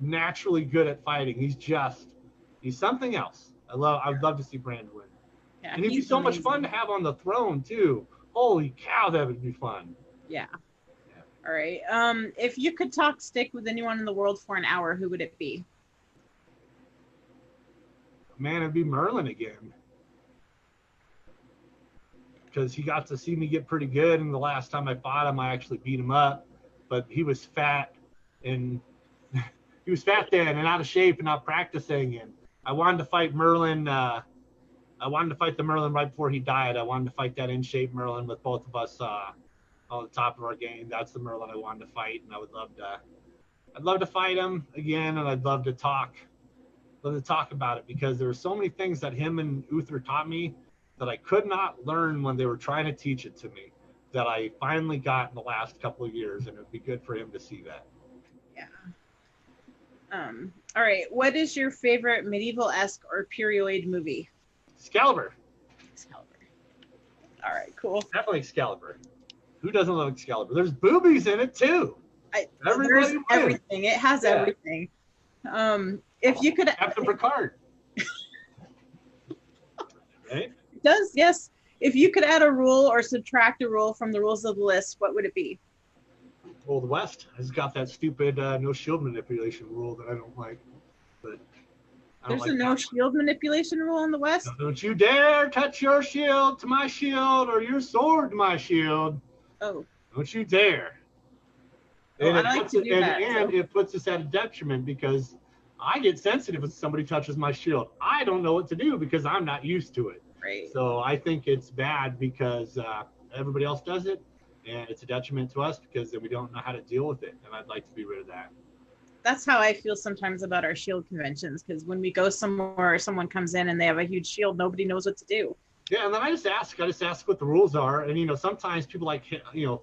naturally good at fighting. He's something else. I'd love to see Brand win. Yeah, and he'd be so much fun to have on the throne too. Holy cow, that would be fun. Yeah. All right. If you could talk stick with anyone in the world for an hour, who would it be? Man, it'd be Merlin again. Because he got to see me get pretty good, and the last time I fought him, I actually beat him up. But he was fat, and he was fat then, and out of shape, and not practicing. And I wanted to fight Merlin. I wanted to fight the Merlin right before he died. I wanted to fight that in shape Merlin with both of us on the top of our game. That's the Merlin I wanted to fight, and I'd love to fight him again, and I'd love to talk about it, because there were so many things that him and Uther taught me that I could not learn when they were trying to teach it to me, that I finally got in the last couple of years, and it'd be good for him to see that. Yeah. All right. What is your favorite medieval-esque or period movie? Excalibur. All right, cool. Definitely Excalibur. Who doesn't love Excalibur? There's boobies in it too. There's everything. It has everything. If you could, Captain Picard. Right? It does, yes. If you could add a rule or subtract a rule from the rules of the list, what would it be? Well, the West has got that stupid no shield manipulation rule that I don't like. But there's a no shield manipulation rule in the West? No, don't you dare touch your shield to my shield, or your sword to my shield. Oh. Don't you dare. Oh, and I like to do that. And it puts us at a detriment, because I get sensitive if somebody touches my shield. I don't know what to do because I'm not used to it. Right. So I think it's bad because everybody else does it, and it's a detriment to us because then we don't know how to deal with it. And I'd like to be rid of that. That's how I feel sometimes about our shield conventions, because when we go somewhere, someone comes in and they have a huge shield, nobody knows what to do. Yeah, and then I just ask what the rules are, and sometimes people like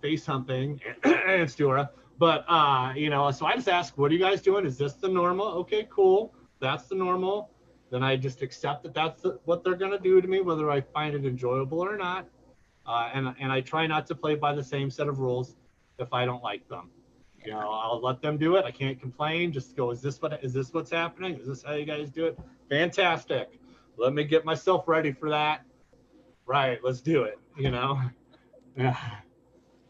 face humping and Stura, but so I just ask, what are you guys doing? Is this the normal? Okay, cool, that's the normal. Then I just accept that that's what they're gonna do to me, whether I find it enjoyable or not, and I try not to play by the same set of rules if I don't like them. I'll let them do it. I can't complain. Just go, is this what's happening? Is this how you guys do it? Fantastic. Let me get myself ready for that. Right, let's do it. Yeah.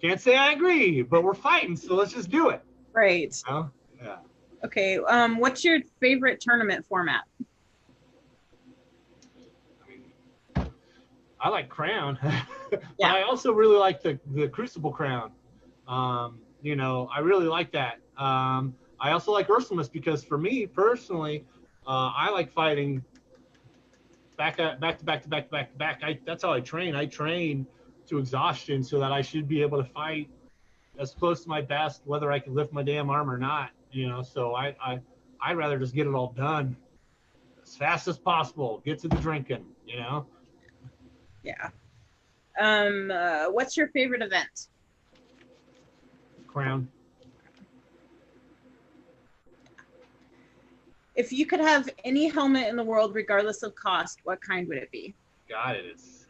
Can't say I agree, but we're fighting, so let's just do it. Right. Yeah. Okay. What's your favorite tournament format? I like Crown. Yeah. But I also really like the Crucible Crown. I really like that. I also like Ursulmus, because for me personally, I like fighting back to back. That's how I train. I train to exhaustion so that I should be able to fight as close to my best, whether I can lift my damn arm or not. So I'd rather just get it all done as fast as possible. Get to the drinking. Yeah. What's your favorite event? Crown. If you could have any helmet in the world, regardless of cost, what kind would it be? Got it. It's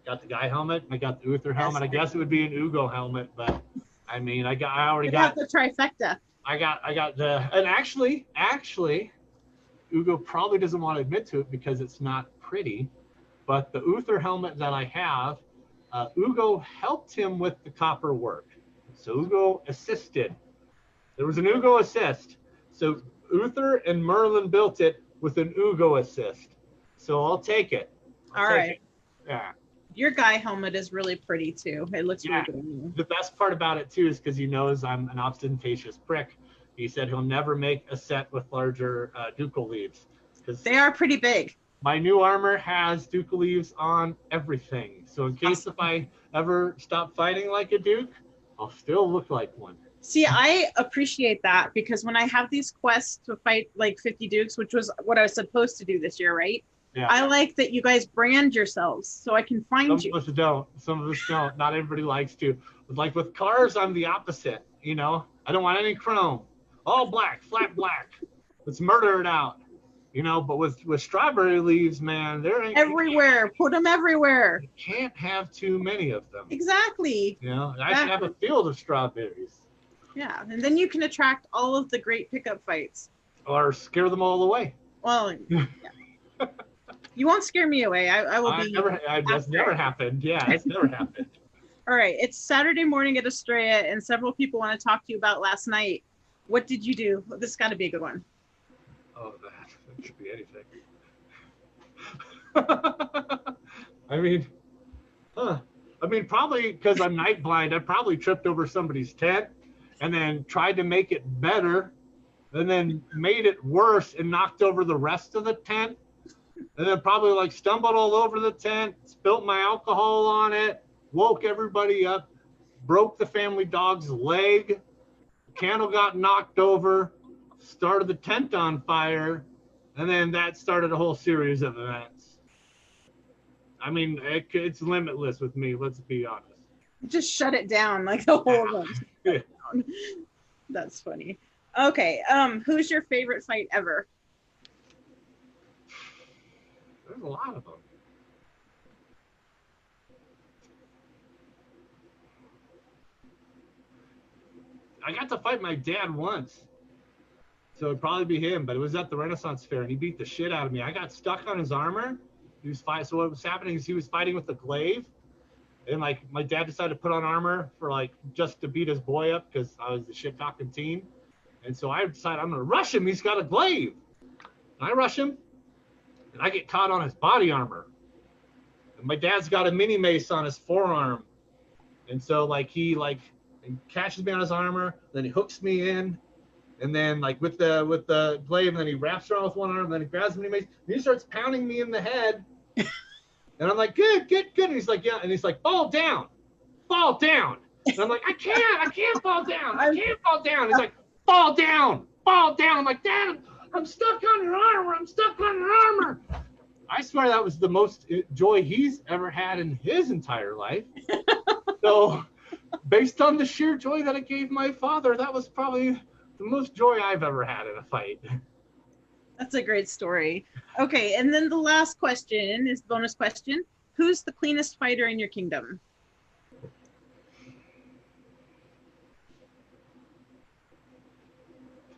got the guy helmet. I got the Uther helmet. I guess it would be an Ugo helmet, but I mean, I already got the trifecta. I got and actually, Ugo probably doesn't want to admit to it because it's not pretty, but the Uther helmet that I have, Ugo helped him with the copper work. So Ugo assisted. There was an Ugo assist. So Uther and Merlin built it with an Ugo assist. So I'll take it. All right. It. Yeah. Your guy helmet is really pretty too. It looks really good. The best part about it too is because he knows I'm an ostentatious prick. He said he'll never make a set with larger ducal leaves. They are pretty big. My new armor has Duke leaves on everything. So in case if I ever stop fighting like a Duke, I'll still look like one. See, I appreciate that because when I have these quests to fight like 50 Dukes, which was what I was supposed to do this year, right? Yeah. I like that you guys brand yourselves so I can find you. Some of us don't. Some of us don't. Not everybody likes to. But like with cars, I'm the opposite. You know, I don't want any chrome. All black, flat black. Let's murder it out. You know, but with strawberry leaves, man, there ain't Everywhere. Put them everywhere. You can't have too many of them. Exactly. You know, I should have a field of strawberries. Yeah, and then you can attract all of the great pickup fights. Or scare them all away. Well, yeah. You won't scare me away. I will be. That's never happened. Yeah, it's never happened. All right, it's Saturday morning at Estrella, and several people want to talk to you about last night. What did you do? This got to be a good one. Oh, that could be anything. I mean, probably because I'm night blind, I probably tripped over somebody's tent and then tried to make it better and then made it worse and knocked over the rest of the tent. And then probably like stumbled all over the tent, spilt my alcohol on it, woke everybody up, broke the family dog's leg, candle got knocked over, started the tent on fire, and then that started a whole series of events. I mean, it's limitless with me, let's be honest. Just shut it down like the whole event. That's funny. Okay, who's your favorite fight ever? There's a lot of them. I got to fight my dad once. So it'd probably be him, but it was at the Renaissance Fair, and he beat the shit out of me. I got stuck on his armor. He was fighting. So what was happening is he was fighting with the glaive, and like my dad decided to put on armor for like just to beat his boy up because I was the shit talking teen, and so I decided I'm gonna rush him. He's got a glaive, and I rush him, and I get caught on his body armor. And my dad's got a mini mace on his forearm, and so like he catches me on his armor, then he hooks me in. And then like with the glaive, and then he wraps around with one arm, and then he grabs me and he starts pounding me in the head. And I'm like, good. And he's like, yeah. And he's like, fall down. And I'm like, I can't fall down. He's like, fall down. I'm like, Dad, I'm stuck on your armor. I swear that was the most joy he's ever had in his entire life. So based on the sheer joy that it gave my father, that was probably the most joy I've ever had in a fight. That's a great story. Okay, and then the last question is the bonus question. Who's the cleanest fighter in your kingdom?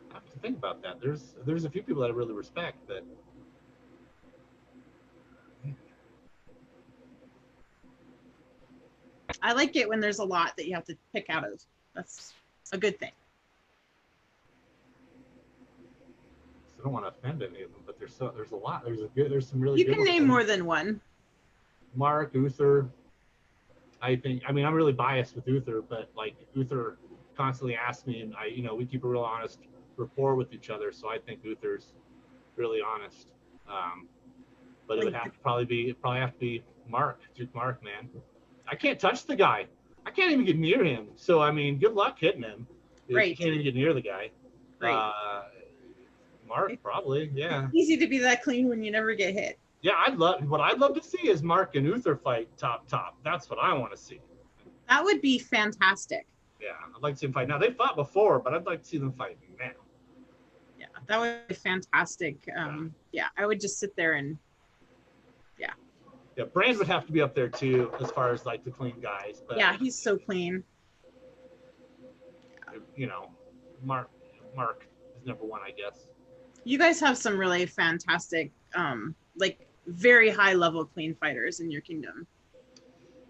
I have to think about that. There's a few people that I really respect, but I like it when there's a lot that you have to pick out of. That's a good thing. I don't want to offend any of them, but there's a lot. There's some really. You can name more than one. Mark, Uther. I mean, I'm really biased with Uther, but like Uther constantly asks me, and we keep a real honest rapport with each other. So I think Uther's really honest. But it would have to probably have to be Mark, Duke Mark, man. I can't touch the guy. I can't even get near him. So I mean, good luck hitting him. Right. You can't even get near the guy. Right. Mark, probably, yeah. It's easy to be that clean when you never get hit. Yeah, what I'd love to see is Mark and Uther fight top. That's what I want to see. That would be fantastic. Yeah, I'd like to see them fight. Now, they fought before, but I'd like to see them fight now. Yeah, that would be fantastic. Yeah, I would just sit there and, yeah. Yeah, Brand would have to be up there, too, as far as, like, the clean guys. But, yeah, he's so clean. Mark is number one, I guess. You guys have some really fantastic, very high level clean fighters in your kingdom.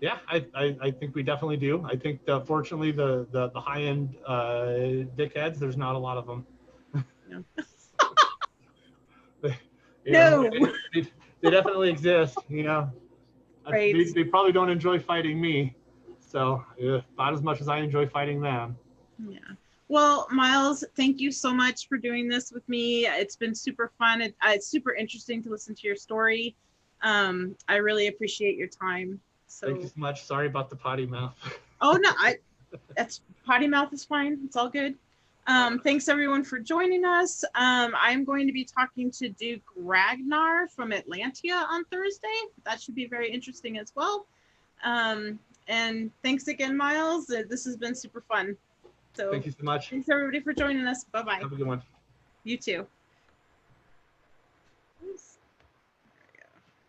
Yeah, I think we definitely do. I think fortunately the high end dickheads, there's not a lot of them. No. They definitely exist. Right. They probably don't enjoy fighting me, so not as much as I enjoy fighting them. Yeah. Well, Miles, thank you so much for doing this with me. It's been super fun. It's super interesting to listen to your story. I really appreciate your time. Thank you So, so much. Sorry about the potty mouth. oh no, that's potty mouth is fine. It's all good. Thanks everyone for joining us. I'm going to be talking to Duke Ragnar from Atlantia on Thursday. That should be very interesting as well. And thanks again, Miles. This has been super fun. So Thank you so much. thanks everybody for joining us. Bye bye. Have a good one. You too.